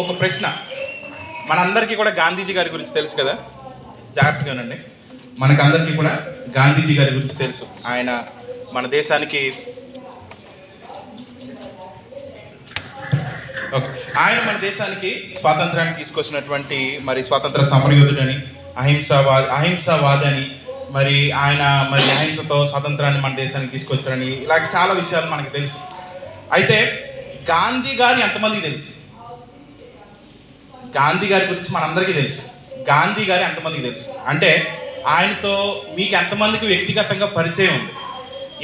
ఒక ప్రశ్న. మనందరికీ కూడా గాంధీజీ గారి గురించి తెలుసు కదా, జాగ్రత్తగానండి. మనకందరికీ కూడా గాంధీజీ గారి గురించి తెలుసు. ఆయన మన దేశానికి మన దేశానికి స్వాతంత్రాన్ని తీసుకొచ్చినటువంటి మరి స్వాతంత్ర సమరయోధుడని, అహింసావాదని, మరి ఆయన అహింసతో స్వాతంత్రాన్ని మన దేశానికి తీసుకొచ్చారని, ఇలాగ చాలా విషయాలు మనకు తెలుసు. అయితే గాంధీ గారు ఎంతమందికి తెలుసు? గాంధీ గారి గురించి మనందరికీ తెలుసు. గాంధీ గారు ఎంతమందికి తెలుసు అంటే, ఆయనతో మీకు ఎంతమందికి వ్యక్తిగతంగా పరిచయం ఉంది?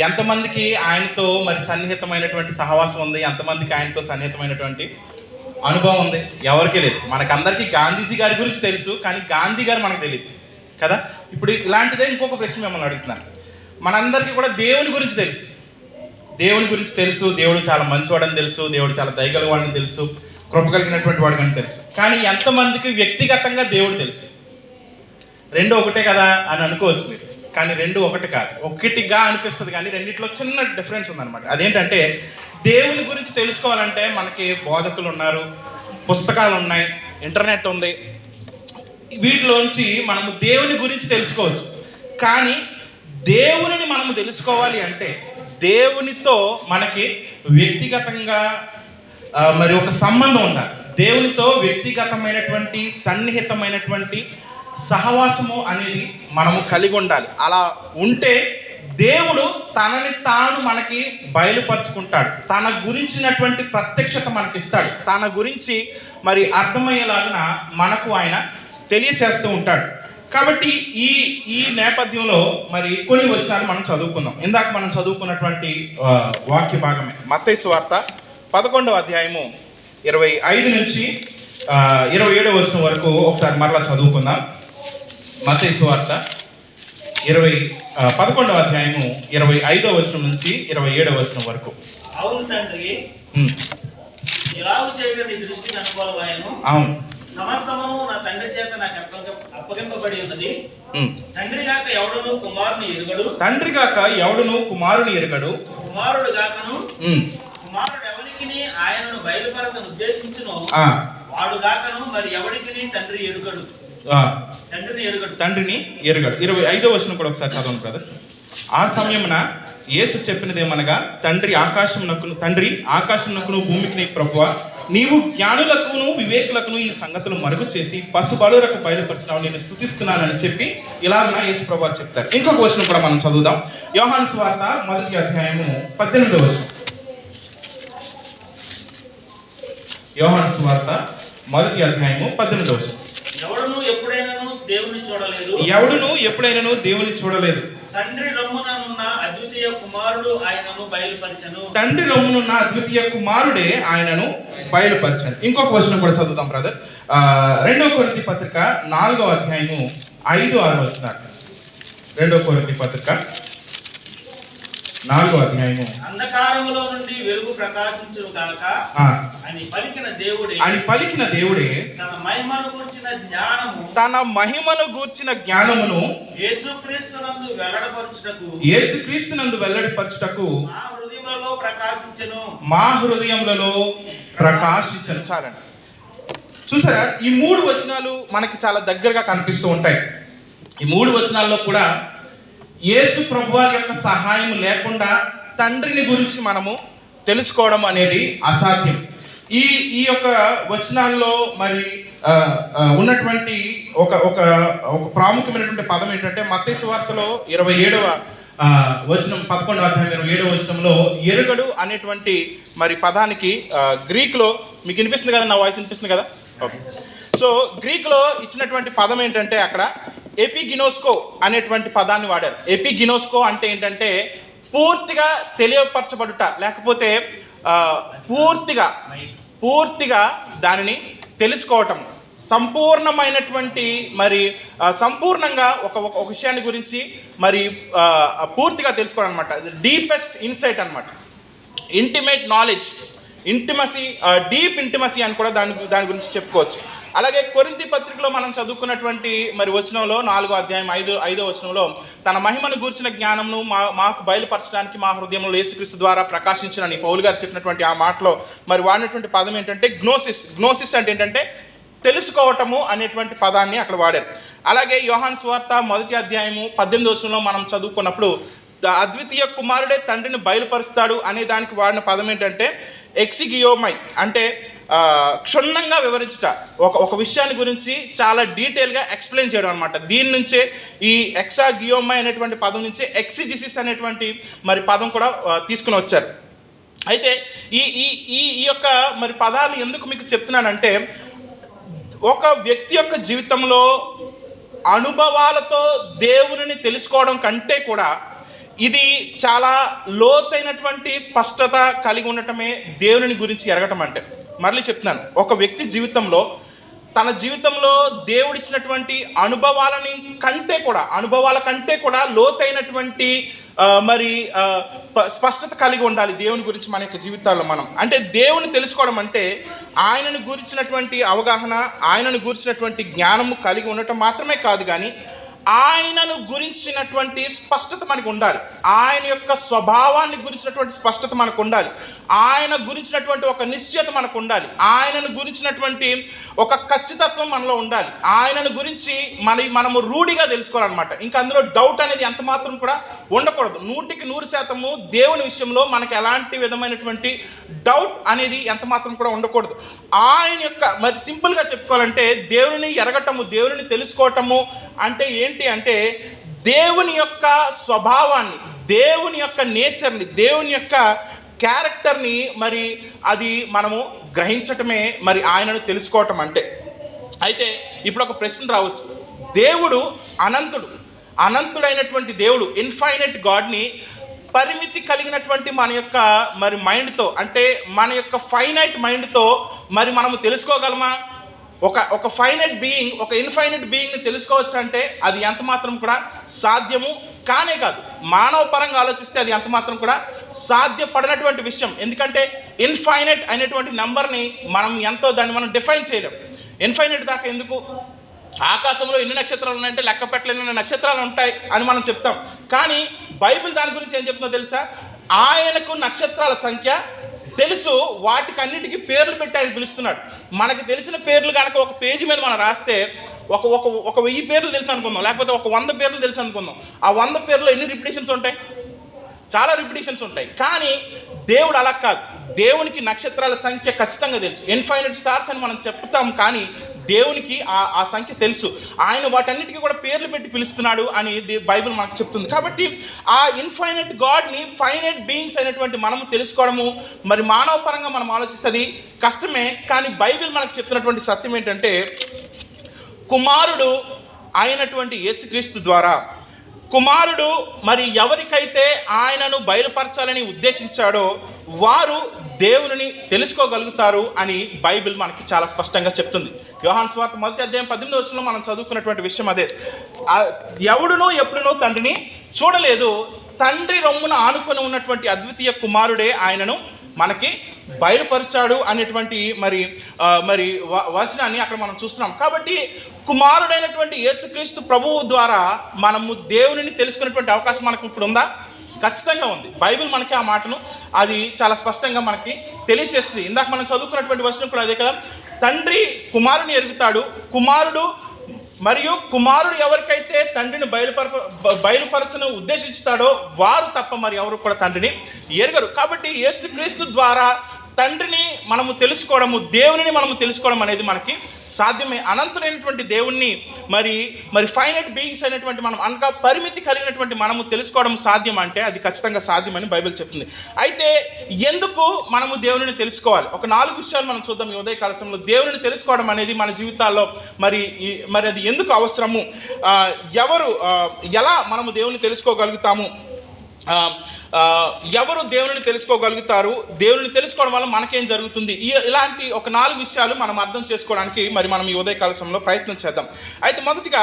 ఎంతమందికి ఆయనతో మరి సన్నిహితమైనటువంటి సహవాసం ఉంది? ఎంతమందికి ఆయనతో సన్నిహితమైనటువంటి అనుభవం ఉంది? ఎవరికీ లేదు. మనకందరికీ గాంధీజీ గారి గురించి తెలుసు, కానీ గాంధీ గారు మనకు తెలియదు కదా. ఇప్పుడు ఇలాంటిదే ఇంకొక ప్రశ్న మిమ్మల్ని అడుగుతున్నాను. మనందరికీ కూడా దేవుని గురించి తెలుసు. దేవుడు చాలా మంచివాడని తెలుసు, దేవుడు చాలా దయగలవాడని తెలుసు, కృప కలిగినటువంటి వాడు అని తెలుసు. కానీ ఎంతమందికి వ్యక్తిగతంగా దేవుడు తెలుసు? రెండు ఒకటే కదా అని అనుకోవచ్చు మీరు, కానీ రెండు ఒకటి కాదు. ఒకటిగా అనిపిస్తుంది, కానీ రెండిట్లో చిన్న డిఫరెన్స్ ఉందన్నమాట. అదేంటంటే, దేవుని గురించి తెలుసుకోవాలంటే మనకి బోధకులు ఉన్నారు, పుస్తకాలు ఉన్నాయి, ఇంటర్నెట్ ఉంది. వీటిలోంచి మనము దేవుని గురించి తెలుసుకోవచ్చు. కానీ దేవునిని మనము తెలుసుకోవాలి అంటే దేవునితో మనకి వ్యక్తిగతంగా మరి ఒక సంబంధం ఉండాలి. దేవునితో వ్యక్తిగతమైనటువంటి సన్నిహితమైనటువంటి సహవాసము అనేది మనము కలిగి ఉండాలి. అలా ఉంటే దేవుడు తనని తాను మనకి బయలుపరుచుకుంటాడు, తన గురించినటువంటి ప్రత్యక్షత మనకిస్తాడు, తన గురించి మరి అర్థమయ్యేలాగా మనకు ఆయన తెలియచేస్తూ ఉంటాడు. కాబట్టి ఈ నేపథ్యంలో మరి కొన్ని వచనాలు మనం చదువుకుందాం. ఇందాక మనం చదువుకున్నటువంటి వాక్య భాగమే మత్తయి సువార్త 11వ అధ్యాయము 25 నుంచి 27వ వచనం వరకు ఒకసారి మరలా చదువుకుందాం. మత్తయి సువార్త 11వ అధ్యాయము 25వ వచనం నుంచి 27వ వచనం వరకు. అవును తండ్రి, ఇలాగు చేయడం నీ దృష్టికి అనుకూలమాయెను. అవును, సమస్తము నా తండ్రి చేత నాకు అప్పగింపబడి ఉన్నది. తండ్రి గాక ఎవడును కుమారుని ఎరుగడు, కుమారుడు గాకను కుమారుడు ఎవరికి ఆయనను బయలుపరచను ఉద్దేశించును వాడు గాకను మరి ఎవరికి తండ్రిని ఎరుగడు. 25వ వచనం కూడా ఒకసారి చదవండి బ్రదర్. ఆ సమయమున యేసు చెప్పినదేమనగా, తండ్రి ఆకాశమునకును భూమికి ప్రభువా, నీవు జ్ఞానులకును వివేకులకును ఈ సంగతులు మరుగు చేసి పశుబలులకు బయలుపరిచినావు, నేను స్తుతిస్తున్నానని చెప్పి ఇలాగ యేసు ప్రభువు చెప్తారు. ఇంకొక వచనం కూడా మనం చదువుదాం. యోహాను సువార్త 1వ అధ్యాయము 18వ వచనం. యోహాను సువార్త 1వ అధ్యాయము 18వ వచనం. ఎవడును ఎప్పుడైనాను దేవుని చూడలేదు. తండ్రి రొమ్మునున్న అద్వితీయ కుమారుడే ఆయనను బయలుపరిచను. ఇంకొక వచనం కూడా చదువుతాం బ్రదర్. 2వ కొరింథీ పత్రిక 4వ అధ్యాయము 5-6 వచనాలు. 2వ కొరింథీ పత్రిక 4వ అధ్యాయము. అంధకారములో నుండి వెలుగు ప్రకాశించును గాక అని పలికిన దేవుడే తన మహిమను గూర్చిన జ్ఞానమును యేసుక్రీస్తునందు వెల్లడిపరచుటకు మా హృదయములలో ప్రకాశించను. చాలండి. చూసారా, ఈ 3 వచనాలు మనకి చాలా దగ్గరగా కనిపిస్తూ ఉంటాయి. ఈ 3 వచనాల్లో కూడా యేసు ప్రభువారి యొక్క సహాయం లేకుండా తండ్రిని గురించి మనము తెలుసుకోవడం అనేది అసాధ్యం. ఈ యొక్క వచనాల్లో మరి ఉన్నటువంటి ఒక ప్రాముఖ్యమైనటువంటి పదం ఏంటంటే, మత్తయి సువార్తలో 27వ వచనం 11వ అధ్యాయం 27వ వచనంలో ఎరుగడు అనేటువంటి మరి పదానికి గ్రీక్లో, మీకు వినిపిస్తుంది కదా, నా వాయిస్ వినిపిస్తుంది కదా? ఓకే. సో గ్రీక్లో ఇచ్చినటువంటి పదం ఏంటంటే, అక్కడ ఎపిగినోస్కో అనేటువంటి పదాన్ని వాడారు. ఎపిగినోస్కో అంటే ఏంటంటే పూర్తిగా తెలియపరచబడుట, లేకపోతే పూర్తిగా దానిని తెలుసుకోవటం, సంపూర్ణమైనటువంటి మరి సంపూర్ణంగా ఒక విషయాన్ని గురించి మరి పూర్తిగా తెలుసుకోవడం అనమాట. డీపెస్ట్ ఇన్సైట్ అనమాట. ఇంటిమేట్ ఇంటిమసీ, డీప్ ఇంటిమసీ అని కూడా దాని గురించి చెప్పుకోవచ్చు. అలాగే కొరింథీ పత్రికలో మనం చదువుకున్నటువంటి మరి వచనంలో 4వ అధ్యాయం 5వ వచనంలో తన మహిమను గూర్చిన జ్ఞానమును మాకు బయలుపరచడానికి మా హృదయంలో యేసుక్రీస్తు ద్వారా ప్రకాశించినని పౌలు గారు చెప్పినటువంటి ఆ మాటలో మరి వాడినటువంటి పదం ఏంటంటే గ్నోసిస్ అంటే ఏంటంటే తెలుసుకోవటము అనేటువంటి పదాన్ని అక్కడ వాడారు. అలాగే యోహాను సువార్త 1వ అధ్యాయము 18వ వచనంలో మనం చదువుకున్నప్పుడు అద్వితీయ కుమారుడే తండ్రిని బయలుపరుస్తాడు అనే దానికి వాడిన పదం ఏంటంటే ఎక్సిగియోమై, అంటే క్షుణ్ణంగా వివరించుట, ఒక విషయాన్ని గురించి చాలా డీటెయిల్గా ఎక్స్ప్లెయిన్ చేయడం అనమాట. దీని నుంచే ఈ ఎక్సాగియోమై అనేటువంటి పదం నుంచి ఎక్సిజిసిస్ అనేటువంటి మరి పదం కూడా తీసుకుని వచ్చారు. అయితే ఈ యొక్క మరి పదాలు ఎందుకు మీకు చెప్తున్నానంటే, ఒక వ్యక్తి యొక్క జీవితంలో అనుభవాలతో దేవునిని తెలుసుకోవడం కంటే కూడా ఇది చాలా లోతైనటువంటి స్పష్టత కలిగి ఉండటమే దేవుని గురించి ఎరగటం అంటే. మళ్ళీ చెప్తున్నాను, ఒక వ్యక్తి జీవితంలో తన జీవితంలో దేవుడిచ్చినటువంటి అనుభవాల కంటే కూడా లోతైనటువంటి మరి స్పష్టత కలిగి ఉండాలి దేవుని గురించి మన యొక్క జీవితాల్లో. మనం అంటే దేవుని తెలుసుకోవడం అంటే ఆయనను గురించినటువంటి అవగాహన, ఆయనను గురించినటువంటి జ్ఞానము కలిగి ఉండటం మాత్రమే కాదు, కానీ ఆయనను గురించినటువంటి స్పష్టత మనకు ఉండాలి. ఆయన యొక్క స్వభావాన్ని గురించినటువంటి స్పష్టత మనకు ఉండాలి. ఆయన గురించినటువంటి ఒక నిశ్చయత మనకు ఉండాలి. ఆయనను గురించినటువంటి ఒక ఖచ్చితత్వం మనలో ఉండాలి. ఆయనను గురించి మనము రూఢిగా తెలుసుకోవాలన్నమాట. ఇంకా అందులో డౌట్ అనేది ఎంత మాత్రం కూడా ఉండకూడదు. 100% దేవుని విషయంలో మనకు ఎలాంటి విధమైనటువంటి డౌట్ అనేది ఎంత మాత్రం కూడా ఉండకూడదు. ఆయన యొక్క మరి సింపుల్గా చెప్పుకోవాలంటే దేవుని ఎరగటము, దేవుని తెలుసుకోవటము అంటే ఏంటి అంటే దేవుని యొక్క స్వభావాన్ని, దేవుని యొక్క నేచర్ని, దేవుని యొక్క క్యారెక్టర్ని మరి అది మనము గ్రహించటమే మరి ఆయనను తెలుసుకోవటం అంటే. అయితే ఇప్పుడు ఒక ప్రశ్న రావచ్చు, దేవుడు అనంతుడైనటువంటి దేవుడు, ఇన్ఫైనైట్ గాడ్ని పరిమితి కలిగినటువంటి మన యొక్క మరి మైండ్తో, అంటే మన యొక్క ఫైనైట్ మైండ్తో మరి మనము తెలుసుకోగలమా? ఒక ఫైనైట్ బీయింగ్, ఒక ఇన్ఫైనైట్ బీయింగ్ని తెలుసుకోవచ్చు అంటే అది ఎంత మాత్రం కూడా సాధ్యము కానే కాదు. మానవ పరంగా ఆలోచిస్తే అది ఎంత మాత్రం కూడా సాధ్యపడినటువంటి విషయం. ఎందుకంటే ఇన్ఫైనైట్ అనేటువంటి నెంబర్ని దాన్ని మనం డిఫైన్ చేయలేం. ఇన్ఫైనైట్ దాకా ఎందుకు? ఆకాశంలో ఎన్ని నక్షత్రాలు ఉన్నాయంటే లెక్క పెట్టలేని నక్షత్రాలు ఉంటాయి అని మనం చెప్తాం. కానీ బైబిల్ దాని గురించి ఏం చెప్తుందో తెలుసా? ఆయనకు నక్షత్రాల సంఖ్య తెలుసు, వాటికన్నిటికీ పేర్లు పెట్టి ఆయన పిలుస్తున్నాడు. మనకు తెలిసిన పేర్లు కనుక ఒక పేజీ మీద మనం రాస్తే ఒక 1000 పేర్లు తెలుసు అనుకుందాం, లేకపోతే ఒక 100 పేర్లు తెలుసు అనుకుందాం. ఆ 100 పేర్లో ఎన్ని రిపిటేషన్స్ ఉంటాయి? చాలా రిపిటేషన్స్ ఉంటాయి. కానీ దేవుడు అలా కాదు. దేవునికి నక్షత్రాల సంఖ్య ఖచ్చితంగా తెలుసు. ఇన్ఫైనైట్ స్టార్స్ అని మనం చెప్తాం, కానీ దేవునికి ఆ సంఖ్య తెలుసు. ఆయన వాటన్నిటికీ కూడా పేర్లు పెట్టి పిలుస్తున్నాడు అని బైబిల్ మనకు చెప్తుంది. కాబట్టి ఆ ఇన్ఫైనైట్ గాడ్ని ఫైనైట్ బీయింగ్స్ అయినటువంటి మనము తెలుసుకోవడము మరి మానవ పరంగా మనం ఆలోచిస్తే అది కష్టమే. కానీ బైబిల్ మనకు చెప్తున్నటువంటి సత్యం ఏంటంటే, కుమారుడు అయినటువంటి యేసుక్రీస్తు ద్వారా కుమారుడు మరి ఎవరికైతే ఆయనను బయలుపరచాలని ఉద్దేశించాడో వారు దేవుని తెలుసుకోగలుగుతారు అని బైబిల్ మనకి చాలా స్పష్టంగా చెప్తుంది. యోహాను సువార్త 1వ అధ్యాయం 18వ వచనంలో మనం చదువుకున్నటువంటి విషయం అదే. ఎవడునూ ఎప్పుడునూ తండ్రిని చూడలేదు, తండ్రి రొమ్మున ఆనుకొని ఉన్నటువంటి అద్వితీయ కుమారుడే ఆయనను మనకి బయలుపరిచాడు అనేటువంటి మరి వచనాన్ని అక్కడ మనం చూస్తున్నాం. కాబట్టి కుమారుడైనటువంటి యేసుక్రీస్తు ప్రభువు ద్వారా మనము దేవునిని తెలుసుకునేటువంటి అవకాశం మనకు ఇప్పుడు ఉందా? ఖచ్చితంగా ఉంది. బైబిల్ మనకి ఆ మాటను అది చాలా స్పష్టంగా మనకి తెలియచేస్తుంది. ఇందాక మనం చదువుకున్నటువంటి వచనం కూడా అదే కదా, తండ్రి కుమారుని ఎరుగుతాడు, కుమారుడు ఎవరికైతే తండ్రిని బయలుపరచను ఉద్దేశించుతాడో వారు తప్ప మరి ఎవరు కూడా తండ్రిని ఎరగరు. కాబట్టి యేసుక్రీస్తు ద్వారా తండ్రిని మనము తెలుసుకోవడము, దేవునిని మనము తెలుసుకోవడం అనేది మనకి సాధ్యమే. అనంతులైనటువంటి దేవుణ్ణి మరి ఫైనైట్ బీయింగ్స్ అయినటువంటి మనం అనగా పరిమితి కలిగినటువంటి మనము తెలుసుకోవడం సాధ్యం అంటే అది ఖచ్చితంగా సాధ్యమని బైబిల్ చెప్తుంది. అయితే ఎందుకు మనము దేవునిని తెలుసుకోవాలి? ఒక 4 విషయాలు మనం చూద్దాం ఈ ఉదయ కాలంలో. దేవునిని తెలుసుకోవడం అనేది మన జీవితాల్లో మరి అది ఎందుకు అవసరము, ఎలా మనము దేవుని తెలుసుకోగలుగుతాము, ఎవరు దేవుని తెలుసుకోగలుగుతారు, దేవుని తెలుసుకోవడం వల్ల మనకేం జరుగుతుంది, ఇలాంటి ఒక 4 విషయాలు మనం అర్థం చేసుకోవడానికి మనం ఈ ఉదయకాల సమయంలో ప్రయత్నం చేద్దాం. అయితే మొదటిగా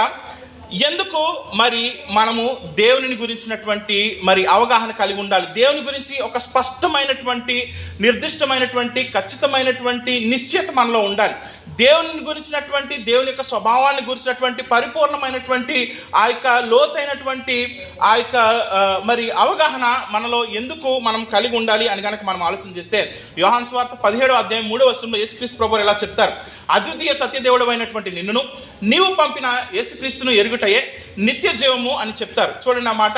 ఎందుకు మరి మనము దేవుని గురించినటువంటి మరి అవగాహన కలిగి ఉండాలి? దేవుని గురించి ఒక స్పష్టమైనటువంటి, నిర్దిష్టమైనటువంటి, ఖచ్చితమైనటువంటి నిశ్చయత మనలో ఉండాలి. దేవుని గురించినటువంటి, దేవుని యొక్క స్వభావాన్ని గురించినటువంటి పరిపూర్ణమైనటువంటి ఆ యొక్క లోతైనటువంటి ఆ యొక్క మరి అవగాహన మనలో ఎందుకు మనం కలిగి ఉండాలి అని కనుక మనం ఆలోచన చేస్తే, యోహాను సువార్త 17వ అధ్యాయం 3వ వచనంలో యేసుక్రీస్తు ప్రభువు ఇలా చెప్తారు, అద్వితీయ సత్యదేవుడు అయినటువంటి నిన్నును నీవు పంపిన యేసుక్రీస్తును ఎరుగుటయే నిత్య జీవము అని చెప్తారు. చూడండి ఆ మాట,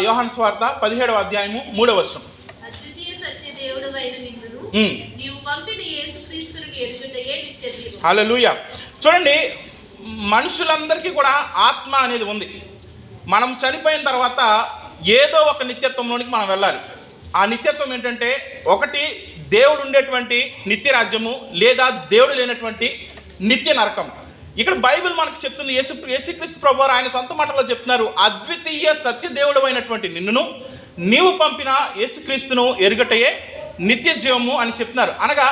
యోహాను సువార్త 17వ అధ్యాయము 3వ వచనం. హల్లెలూయా. చూడండి, మనుషులందరికీ కూడా ఆత్మ అనేది ఉంది. మనం చనిపోయిన తర్వాత ఏదో ఒక నిత్యత్వంలోనికి మనం వెళ్ళాలి. ఆ నిత్యత్వం ఏంటంటే, ఒకటి దేవుడు ఉండేటువంటి నిత్య రాజ్యము, లేదా దేవుడు లేనటువంటి నిత్య నరకం. ఇక్కడ బైబిల్ మనకు చెప్తుంది, యేసుక్రీస్తు ప్రభువారు ఆయన సొంత మాటల్లో చెప్తున్నారు, అద్వితీయ సత్యదేవుడు అయినటువంటి నిన్నును నీవు పంపిన యేసుక్రీస్తును ఎరుగటయే నిత్య జీవము అని చెప్తున్నారు. అనగా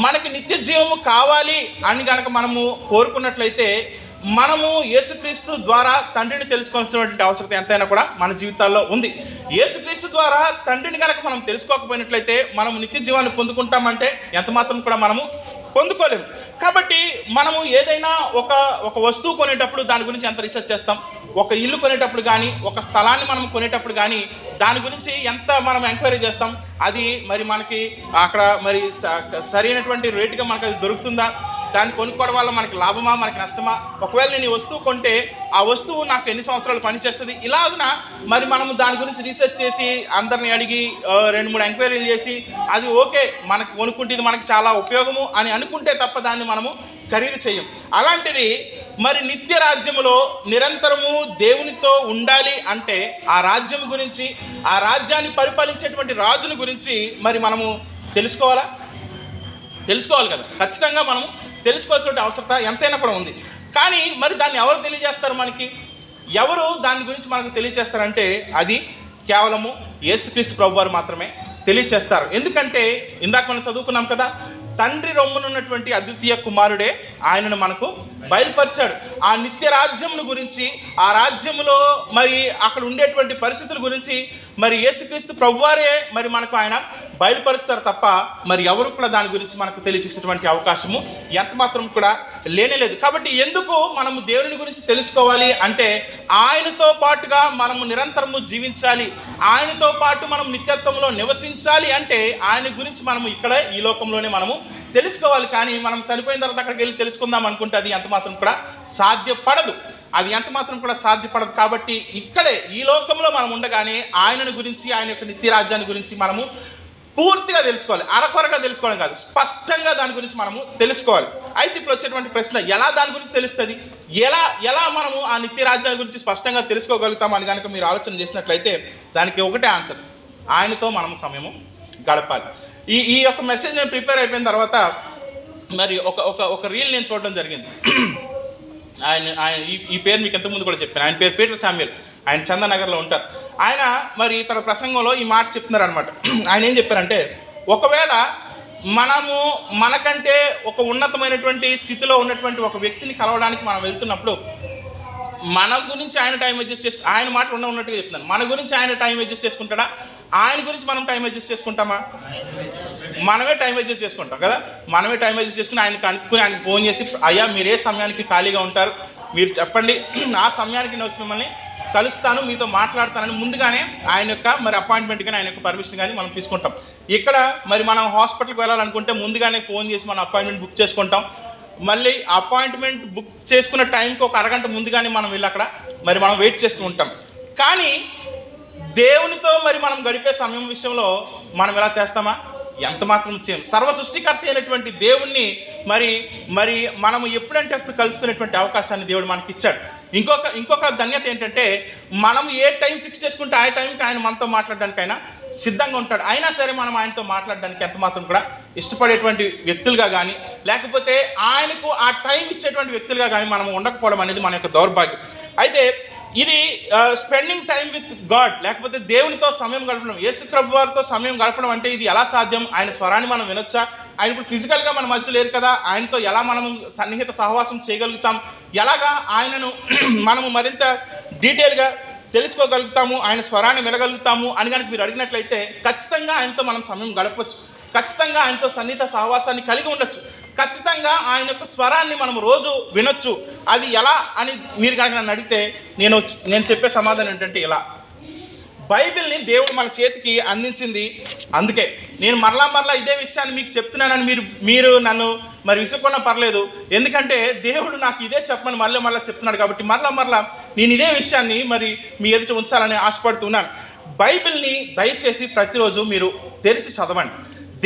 మనకి నిత్య జీవము కావాలి అని కనుక మనము కోరుకున్నట్లయితే మనము యేసుక్రీస్తు ద్వారా తండ్రిని తెలుసుకోవాల్సినటువంటి అవసరం ఎంతైనా కూడా మన జీవితాల్లో ఉంది. యేసుక్రీస్తు ద్వారా తండ్రిని కనుక మనం తెలుసుకోకపోయినట్లయితే మనము నిత్య జీవాన్ని పొందుకుంటామంటే ఎంత మాత్రం కూడా మనము పొందుకోలేము. కాబట్టి మనము ఏదైనా ఒక వస్తువు కొనేటప్పుడు దాని గురించి ఎంత రీసెర్చ్ చేస్తాం, ఒక ఇల్లు కొనేటప్పుడు కానీ, ఒక స్థలాన్ని మనం కొనేటప్పుడు కానీ దాని గురించి ఎంత మనం ఎంక్వైరీ చేస్తాం, అది మరి మనకి అక్కడ మరి సరైనటువంటి రేటుగా మనకు అది దొరుకుతుందా, దాన్ని కొనుక్కోవడం వల్ల మనకి లాభమా, మనకి నష్టమా, ఒకవేళ నేను ఈ వస్తువు కొంటే ఆ వస్తువు నాకు ఎన్ని సంవత్సరాలు పనిచేస్తుంది, ఇలాగున మరి మనము దాని గురించి రీసెర్చ్ చేసి అందరిని అడిగి 2-3 ఎంక్వైరీలు చేసి అది ఓకే మనకి కొనుక్కుంటే ఇది మనకి చాలా ఉపయోగము అని అనుకుంటే తప్ప దాన్ని మనము ఖరీదు చేయం. అలాంటిది మరి నిత్య రాజ్యములో నిరంతరము దేవునితో ఉండాలి అంటే ఆ రాజ్యం గురించి, ఆ రాజ్యాన్ని పరిపాలించేటువంటి రాజుని గురించి మరి మనము తెలుసుకోవాలి కదా. ఖచ్చితంగా మనము తెలుసుకోవాల్సిన అవసరత ఎంతైనా కూడా ఉంది. కానీ మరి దాన్ని ఎవరు తెలియజేస్తారు మనకి? ఎవరు దాని గురించి మనకు తెలియజేస్తారంటే అది కేవలము యేసుక్రీస్తు ప్రభువారు మాత్రమే తెలియచేస్తారు. ఎందుకంటే ఇందాక మనం చదువుకున్నాం కదా, తండ్రి రొమ్మునున్నటువంటి అద్వితీయ కుమారుడే ఆయనను మనకు బయలుపరిచాడు. ఆ నిత్య రాజ్యమును గురించి, ఆ రాజ్యములో మరి అక్కడ ఉండేటువంటి పరిస్థితుల గురించి మరి యేసుక్రీస్తు ప్రభువారే మరి మనకు ఆయన బయలుపరుస్తారు తప్ప మరి ఎవరు కూడా దాని గురించి మనకు తెలియచేసేటువంటి అవకాశము ఎంత మాత్రం కూడా లేనేలేదు. కాబట్టి ఎందుకు మనము దేవుని గురించి తెలుసుకోవాలి అంటే ఆయనతో పాటుగా మనము నిరంతరము జీవించాలి, ఆయనతో పాటు మనం నిత్యత్వంలో నివసించాలి అంటే ఆయన గురించి మనము ఇక్కడ ఈ లోకంలోనే మనము తెలుసుకోవాలి. కానీ మనం చనిపోయిన తర్వాత అక్కడికి వెళ్ళి తెలుసుకుందాం అనుకుంటే అది ఎంత మాత్రం కూడా సాధ్యపడదు. కాబట్టి ఇక్కడే ఈ లోకంలో మనం ఉండగానే ఆయనను గురించి, ఆయన యొక్క నిత్య రాజ్యాన్ని గురించి మనము పూర్తిగా తెలుసుకోవాలి. అరకొరగా తెలుసుకోవడం కాదు, స్పష్టంగా దాని గురించి మనము తెలుసుకోవాలి. అయితే ఇప్పుడు వచ్చేటువంటి ప్రశ్న, ఎలా దాని గురించి తెలుస్తుంది, ఎలా మనము ఆ నిత్య రాజ్యాన్ని గురించి స్పష్టంగా తెలుసుకోగలుగుతాం అని కనుక మీరు ఆలోచన చేసినట్లయితే దానికి ఒకటే ఆన్సర్, ఆయనతో మనము సమయము గడపాలి. ఈ యొక్క మెసేజ్ నేను ప్రిపేర్ అయిపోయిన తర్వాత మరి ఒక రీల్ నేను చూడడం జరిగింది. ఆయన ఈ పేరు మీకు ఇంతకుముందు కూడా చెప్పాను. ఆయన పేరు పీటర్ శామ్యూల్. ఆయన చందనగర్లో ఉంటారు. ఆయన మరి తన ప్రసంగంలో ఈ మాట చెప్తున్నారు అనమాట. ఆయన ఏం చెప్పారంటే, ఒకవేళ మనకంటే ఒక ఉన్నతమైనటువంటి స్థితిలో ఉన్నటువంటి ఒక వ్యక్తిని కలవడానికి మనం వెళ్తున్నప్పుడు మన గురించి ఆయన టైం అడ్జస్ట్ చేసుకు, ఆయన మాట ఉన్నట్టుగా చెప్తున్నాను, మన గురించి ఆయన టైం అడ్జస్ట్ చేసుకుంటాడా, ఆయన గురించి మనం టైం అడ్జస్ట్ చేసుకుంటామా? మనమే టైం అడ్జస్ట్ చేసుకుంటాం కదా. మనమే టైం అడ్జస్ట్ చేసుకుని ఆయనకి కనుక్కుని ఆయనకి ఫోన్ చేసి, అయ్యా మీరు ఏ సమయానికి ఖాళీగా ఉంటారు మీరు చెప్పండి, ఆ సమయానికి నేను వచ్చి మిమ్మల్ని కలుస్తాను, మీతో మాట్లాడతానని ముందుగానే ఆయన యొక్క మరి అపాయింట్మెంట్ కానీ ఆయన యొక్క పర్మిషన్ కానీ మనం తీసుకుంటాం. ఇక్కడ మరి మనం హాస్పిటల్కి వెళ్ళాలనుకుంటే ముందుగానే ఫోన్ చేసి మనం అపాయింట్మెంట్ బుక్ చేసుకుంటాం. మళ్ళీ అపాయింట్మెంట్ బుక్ చేసుకున్న టైంకి ఒక అరగంట ముందుగానే మనం వెళ్ళి అక్కడ మరి మనం వెయిట్ చేస్తూ ఉంటాం. కానీ దేవునితో మరి మనం గడిపే సమయం విషయంలో మనం ఎలా చేస్తామా? ఎంత మాత్రం చేయం. సర్వ సృష్టికర్త అయినటువంటి దేవుణ్ణి మరి మనము ఎప్పుడంటే అప్పుడు కలుసుకునేటువంటి అవకాశాన్ని దేవుడు మనకి ఇచ్చాడు. ఇంకొక ధన్యత ఏంటంటే, మనం ఏ టైం ఫిక్స్ చేసుకుంటే ఆ టైంకి ఆయన మనతో మాట్లాడడానికి ఆయన సిద్ధంగా ఉంటాడు. అయినా సరే మనం ఆయనతో మాట్లాడడానికి ఎంత మాత్రం కూడా ఇష్టపడేటువంటి వ్యక్తులుగా కానీ, లేకపోతే ఆయనకు ఆ టైం ఇచ్చేటువంటి వ్యక్తులుగా కానీ మనం ఉండకపోవడం అనేది మన యొక్క దౌర్భాగ్యం. అయితే ఇది స్పెండింగ్ టైం విత్ గాడ్, లేకపోతే దేవునితో సమయం గడపడం. యేసు ప్రభు వారితో సమయం గడపడం అంటే ఇది ఎలా సాధ్యం? ఆయన స్వరాన్ని మనం వినొచ్చా? ఆయన ఇప్పుడు ఫిజికల్గా మన మధ్య లేరు కదా, ఆయనతో ఎలా మనం సన్నిహిత సహవాసం చేయగలుగుతాం? ఎలాగా ఆయనను మనము మరింత డీటెయిల్గా తెలుసుకోగలుగుతాము, ఆయన స్వరాన్ని వినగలుగుతాము అని కనుక మీరు అడిగినట్లయితే ఖచ్చితంగా ఆయనతో మనం సమయం గడపవచ్చు, ఖచ్చితంగా ఆయనతో సన్నిహిత సహవాసాన్ని కలిగి ఉండొచ్చు, ఖచ్చితంగా ఆయన యొక్క స్వరాన్ని మనం రోజు వినొచ్చు. అది ఎలా అని మీరు కనుక నన్ను అడిగితే నేను చెప్పే సమాధానం ఏంటంటే ఇలా. బైబిల్ని దేవుడు మన చేతికి అందించింది. అందుకే నేను మరలా ఇదే విషయాన్ని మీకు చెప్తున్నానని మీరు నన్ను మరి విసుక్కున్నా పర్లేదు, ఎందుకంటే దేవుడు నాకు ఇదే చెప్పమని మళ్ళీ చెప్తున్నాడు కాబట్టి మరలా నేను ఇదే విషయాన్ని మరి మీ ఎదుట ఉంచాలని ఆశపడుతున్నాను. బైబిల్ని దయచేసి ప్రతిరోజు మీరు తెరిచి చదవండి.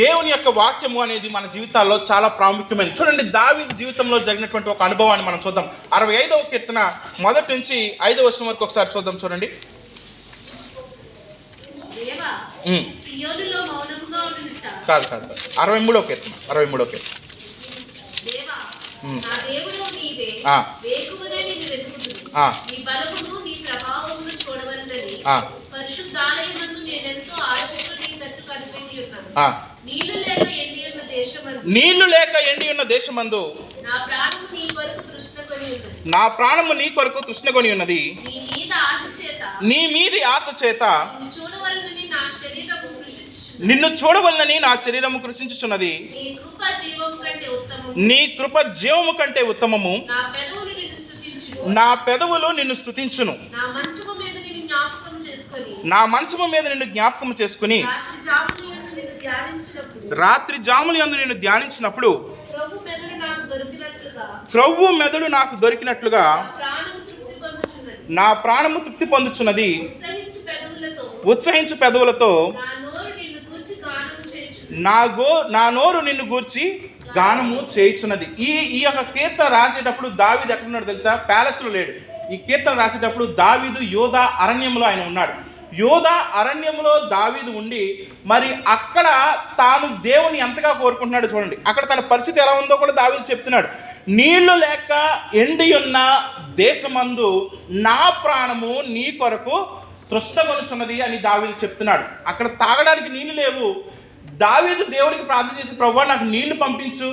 దేవుని యొక్క వాక్యము అనేది మన జీవితాల్లో చాలా ప్రాముఖ్యమైనది. చూడండి, దావీదు జీవితంలో జరిగినటువంటి ఒక అనుభవాన్ని మనం చూద్దాం. 65వ కీర్తన 1 నుంచి 5వ వచనం వరకు ఒకసారి చూద్దాం. చూడండి. కాదు 63వ కీర్తన 63వ కీర్తన. నీళ్లు లేక ఎండి ఉన్న దేశమందు నా ప్రాణము నీ కొరకు తృష్ణకొని ఉన్నది. నీ మీది ఆశ చేత నిన్ను చూడవలనని నా శరీరము కృషించుచున్నది. నీ కృప జీవము కంటే ఉత్తమము. నా పెదవులు నిన్ను స్తుతించును. నా మంచము మీద నిన్ను జ్ఞాపకం చేసుకుని రాత్రి జాములు యందు నిన్ను ధ్యానించినప్పుడు ప్రభు మెదడు నాకు దొరికినట్లుగా నా ప్రాణము తృప్తి పొందుచున్నది. ఉత్సహించు పెదవులతో నా నోరు నిన్ను గూర్చి గానము చేయుచున్నది. ఈ యొక్క కీర్తన రాసేటప్పుడు దావీదు ఎక్కడున్నాడు తెలుసా? ప్యాలెస్లో లేడు. ఈ కీర్తన రాసేటప్పుడు దావీదు యోధా అరణ్యంలో ఆయన ఉన్నాడు. యోధా అరణ్యంలో దావీదు ఉండి మరి అక్కడ తాను దేవుని ఎంతగా కోరుకుంటున్నాడు చూడండి. అక్కడ తన పరిస్థితి ఎలా ఉందో కూడా దావీదు చెప్తున్నాడు. నీళ్లు లేక ఎండి ఉన్న దేశమందు నా ప్రాణము నీ కొరకు తృష్ణగొనుచున్నది అని దావీదు చెప్తున్నాడు. అక్కడ తాగడానికి నీళ్లు లేవు. దావీదు దేవుడికి ప్రార్థన చేసి, ప్రభువా నాకు నీళ్లు పంపించు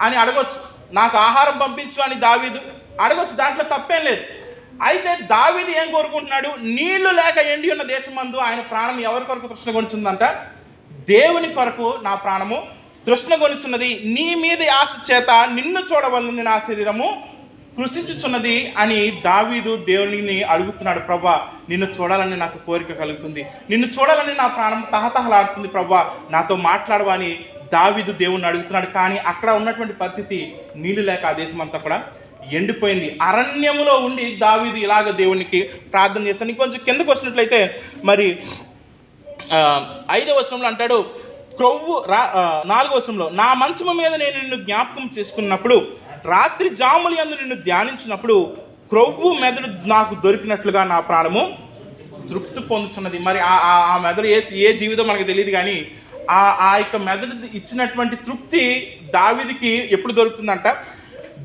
అని అడగొచ్చు, నాకు ఆహారం పంపించు అని దావీదు అడగొచ్చు, దాంట్లో తప్పేం లేదు. అయితే దావీదు ఏం కోరుకుంటున్నాడు? నీళ్లు లేక ఎండి ఉన్న దేశమందు ఆయన ప్రాణం ఎవరి కొరకు తృష్ణగొనుచుందంట? దేవుని కొరకు నా ప్రాణము తృష్ణగొనుచున్నది. నీ మీద ఆశ చేత నిన్ను చూడవలనని నా శరీరము కృషించుచున్నది అని దావీదు దేవుని అడుగుతున్నాడు. ప్రభా నిన్ను చూడాలని నాకు కోరిక కలుగుతుంది, నిన్ను చూడాలని నా ప్రాణం తహతహలాడుతుంది, ప్రభా నాతో మాట్లాడవా అని దావీదు దేవుణ్ణి అడుగుతున్నాడు. కానీ అక్కడ ఉన్నటువంటి పరిస్థితి నీళ్లు లేక ఆ దేశం అంతా కూడా ఎండిపోయింది. అరణ్యములో ఉండి దావీదు ఇలాగ దేవునికి ప్రార్థన చేస్తాను. ఇంకొంచెం కిందకు వచ్చినట్లయితే మరి 5వ వచనంలో అంటాడు, 4వ వచనంలో నా మంచము మీద నేను నిన్ను జ్ఞాపకం చేసుకున్నప్పుడు రాత్రి జాములు యందు నిన్ను ధ్యానించినప్పుడు క్రొవ్వు మెదడు నాకు దొరికినట్లుగా నా ప్రాణము తృప్తి పొందుతున్నది. మరి ఆ మెదడు ఏ జీవితం మనకు తెలియదు, కానీ ఆ యొక్క మెదడు ఇచ్చినటువంటి తృప్తి దావీదుకి ఎప్పుడు దొరుకుతుందంట?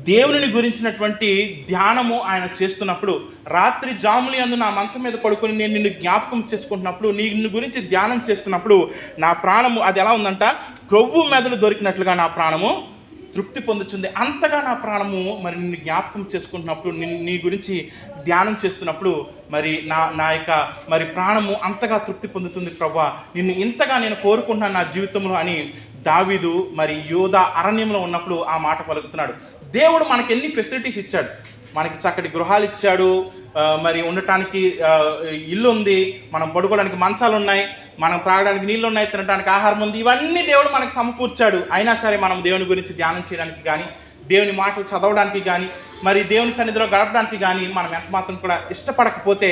దేవుని గురించినటువంటి ధ్యానము ఆయన చేస్తున్నప్పుడు, రాత్రి జాములు యందు నా మంచం మీద పడుకొని నేను నిన్ను జ్ఞాపకం చేసుకుంటున్నప్పుడు, నిన్ను గురించి ధ్యానం చేస్తున్నప్పుడు నా ప్రాణము అది ఎలా ఉందంట? క్రొవ్వు మెదడు దొరికినట్లుగా నా ప్రాణము తృప్తి పొందుతుంది. అంతగా నా ప్రాణము మరి నిన్ను జ్ఞాపకం చేసుకుంటున్నప్పుడు, నీ గురించి ధ్యానం చేస్తున్నప్పుడు మరి నా యొక్క మరి ప్రాణము అంతగా తృప్తి పొందుతుంది. ప్రభువా నిన్ను ఇంతగా నేను కోరుకుంటున్నాను నా జీవితంలో అని దావీదు మరి యోధా అరణ్యంలో ఉన్నప్పుడు ఆ మాట పలుకుతున్నాడు. దేవుడు మనకి ఎన్ని ఫెసిలిటీస్ ఇచ్చాడు. మనకి చక్కటి గృహాలు ఇచ్చాడు, మరి ఉండటానికి ఇల్లు ఉంది, మనం పడుకోవడానికి మంచాలు ఉన్నాయి, మనం త్రాగడానికి నీళ్ళు ఉన్నాయి, తినడానికి ఆహారం ఉంది. ఇవన్నీ దేవుడు మనకు సమకూర్చాడు. అయినా సరే మనం దేవుని గురించి ధ్యానం చేయడానికి కానీ, దేవుని మాటలు చదవడానికి కానీ, మరి దేవుని సన్నిధిలో గడపడానికి కానీ మనం ఎంత మాత్రం కూడా ఇష్టపడకపోతే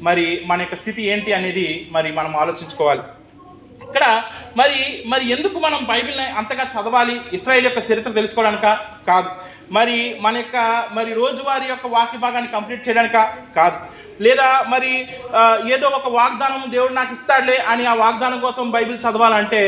మరి మన యొక్క స్థితి ఏంటి అనేది మరి మనం ఆలోచించుకోవాలి. ఇక్కడ మరి ఎందుకు మనం బైబిల్ని అంతగా చదవాలి? ఇశ్రాయేల్ యొక్క చరిత్ర తెలుసుకోవడానిక? కాదు. మరి మన యొక్క మరి రోజువారీ యొక్క వాక్య భాగాన్ని కంప్లీట్ చేయడానిక? కాదు. లేదా మరి ఏదో ఒక వాగ్దానం దేవుడు నాకు ఇస్తాడులే అని ఆ వాగ్దానం కోసం బైబిల్ చదవాలంటే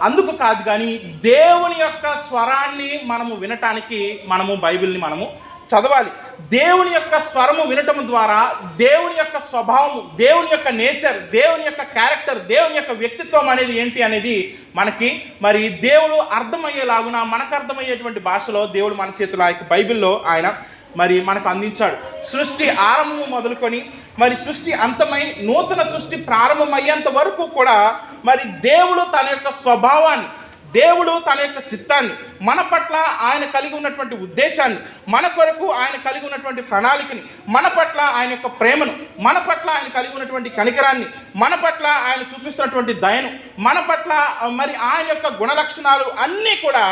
అందుకు కాదు. కానీ దేవుని యొక్క స్వరాన్ని మనము వినటానికి మనము బైబిల్ని మనము చదవాలి. దేవుని యొక్క స్వరము వినటం ద్వారా దేవుని యొక్క స్వభావము, దేవుని యొక్క నేచర్, దేవుని యొక్క క్యారెక్టర్, దేవుని యొక్క వ్యక్తిత్వం అనేది ఏంటి అనేది మనకి మరి దేవుడు అర్థమయ్యేలాగున, మనకు అర్థమయ్యేటువంటి భాషలో దేవుడు మన చేతిలో ఆ యొక్క బైబిల్లో ఆయన మరి మనకు అందించాడు. సృష్టి ఆరంభము మొదలుకొని మరి సృష్టి అంతమై నూతన సృష్టి ప్రారంభమయ్యేంత వరకు కూడా మరి దేవుడు తన యొక్క స్వభావాన్ని, దేవుడు తన యొక్క చిత్తాన్ని, మన పట్ల ఆయన కలిగి ఉన్నటువంటి ఉద్దేశాన్ని, మన కొరకు ఆయన కలిగి ఉన్నటువంటి ప్రణాళికని, మన పట్ల ఆయన యొక్క ప్రేమను, మన పట్ల ఆయన కలిగి ఉన్నటువంటి కనికరాన్ని, మన పట్ల ఆయన చూపిస్తున్నటువంటి దయను, మన పట్ల మరి ఆయన యొక్క గుణలక్షణాలు అన్నీ కూడా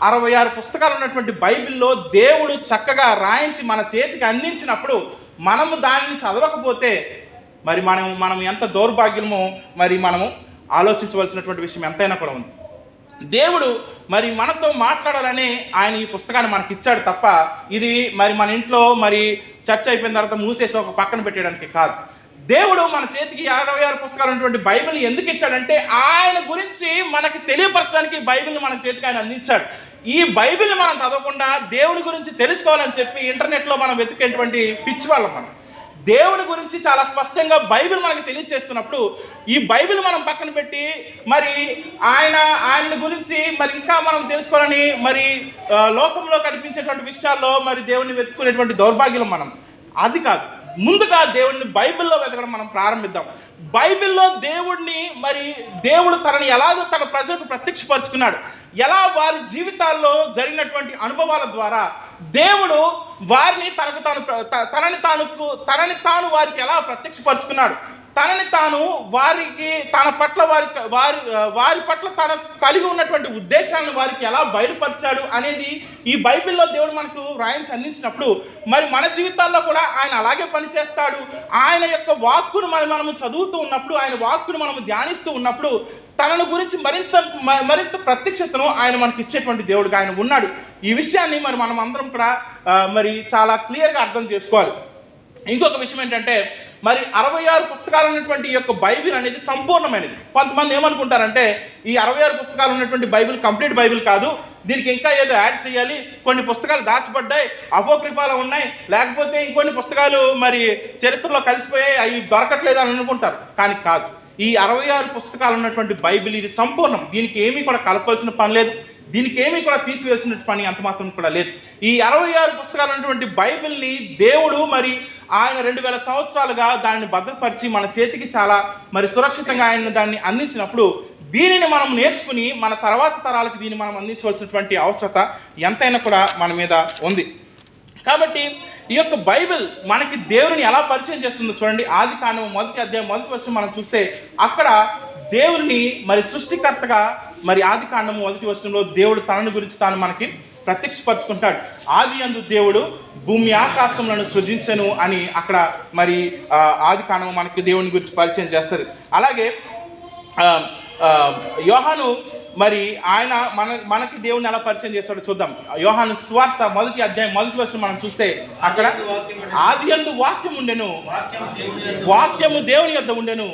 66 పుస్తకాలు ఉన్నటువంటి బైబిల్లో దేవుడు చక్కగా రాయించి మన చేతికి అందించినప్పుడు మనము దానిని చదవకపోతే మరి మనం ఎంత దౌర్భాగ్యమో మరి మనము ఆలోచించవలసినటువంటి విషయం ఎంతైనా కూడా ఉంది. దేవుడు మరి మనతో మాట్లాడాలని ఆయన ఈ పుస్తకాన్ని మనకి ఇచ్చాడు తప్ప ఇది మరి మన ఇంట్లో మరి చర్చ అయిపోయిన తర్వాత మూసేసి ఒక పక్కన పెట్టడానికి కాదు. దేవుడు మన చేతికి 66 పుస్తకాలు ఉన్నటువంటి బైబిల్ని ఎందుకు ఇచ్చాడంటే ఆయన గురించి మనకి తెలియపరచడానికి బైబిల్ని మన చేతికి ఆయన అందించాడు. ఈ బైబిల్ని మనం చదవకుండా దేవుని గురించి తెలుసుకోవాలని చెప్పి ఇంటర్నెట్లో మనం వెతికేటువంటి పిచ్చి వాళ్ళం. మనం దేవుని గురించి చాలా స్పష్టంగా బైబిల్ మనకి తెలియజేస్తున్నప్పుడు ఈ బైబిల్ మనం పక్కన పెట్టి మరి ఆయన గురించి మరి ఇంకా మనం తెలుసుకోవాలని మరి లోకంలో కనిపించేటువంటి విషయాల్లో మరి దేవుని వెతుకునేటువంటి దౌర్భాగ్యం మనం. అది కాదు, ముందుగా దేవుడిని బైబిల్లో వెతకడం మనం ప్రారంభిద్దాం. బైబిల్లో దేవుడిని మరి దేవుడు తనని ఎలాగో తన ప్రజలకు ప్రత్యక్షపరుచుకున్నాడు, ఎలా వారి జీవితాల్లో జరిగినటువంటి అనుభవాల ద్వారా దేవుడు వారిని తనని తాను వారికి ఎలా ప్రత్యక్షపరుచుకున్నాడు, తనని తాను వారికి తన పట్ల వారి పట్ల తన కలిగి ఉన్నటువంటి ఉద్దేశాలను వారికి ఎలా బయలుపరిచాడు అనేది ఈ బైబిల్లో దేవుడు మనకు రాయించి అందించినప్పుడు మరి మన జీవితాల్లో కూడా ఆయన అలాగే పనిచేస్తాడు. ఆయన యొక్క వాక్కును మనము చదువుతూ ఉన్నప్పుడు, ఆయన వాక్కును మనము ధ్యానిస్తూ ఉన్నప్పుడు తనను గురించి మరింత ప్రత్యక్షతను ఆయన మనకి ఇచ్చేటువంటి దేవుడుగా ఆయన ఉన్నాడు. ఈ విషయాన్ని మరి మనం అందరం కూడా మరి చాలా క్లియర్గా అర్థం చేసుకోవాలి. ఇంకొక విషయం ఏంటంటే మరి 66 పుస్తకాలు ఉన్నటువంటి ఈ యొక్క బైబిల్ అనేది సంపూర్ణమైనది. కొంతమంది ఏమనుకుంటారంటే ఈ 66 పుస్తకాలు ఉన్నటువంటి బైబిల్ కంప్లీట్ బైబిల్ కాదు, దీనికి ఇంకా ఏదో యాడ్ చేయాలి, కొన్ని పుస్తకాలు దాచబడ్డాయి, అపోక్రిఫాలు ఉన్నాయి, లేకపోతే ఇంకొన్ని పుస్తకాలు మరి చరిత్రలో కలిసిపోయాయి, అవి దొరకట్లేదు అని అనుకుంటారు. కానీ కాదు, ఈ 66 పుస్తకాలు ఉన్నటువంటి బైబిల్ ఇది సంపూర్ణం. దీనికి ఏమీ కూడా కలపాల్సిన పని లేదు, దీనికి ఏమీ కూడా తీసివేసిన పని అంత మాత్రం కూడా లేదు. ఈ 66 పుస్తకాలు ఉన్నటువంటి బైబిల్ని దేవుడు మరి ఆయన 2000 సంవత్సరాలుగా దానిని భద్రపరిచి మన చేతికి చాలా మరి సురక్షితంగా ఆయన దాన్ని అందించినప్పుడు దీనిని మనం నేర్చుకుని మన తర్వాత తరాలకు దీన్ని మనం అందించవలసినటువంటి అవసరత ఎంతైనా కూడా మన మీద ఉంది. కాబట్టి ఈ యొక్క బైబిల్ మనకి దేవుని ఎలా పరిచయం చేస్తుందో చూడండి. ఆదికాండము 1వ అధ్యాయం 1వ వచనం మనం చూస్తే అక్కడ దేవుని మరి సృష్టికర్తగా మరి ఆదికాండము 1వ వచనంలో దేవుడు తనని గురించి తాను మనకి ప్రత్యక్షపరుచుకుంటాడు. ఆదియందు దేవుడు భూమి ఆకాశములను సృజించెను అని అక్కడ మరి ఆదికాండము మనకి దేవుని గురించి పరిచయం చేస్తుంది. అలాగే యోహాను మరి ఆయన మనకి దేవుని ఎలా పరిచయం చేస్తాడో చూద్దాం. యోహాను సువార్త 1వ అధ్యాయం 1వ వచనం మనం చూస్తే అక్కడ ఆదియందు వాక్యం ఉండెను, వాక్యము దేవుని యొద్ద ఉండెను,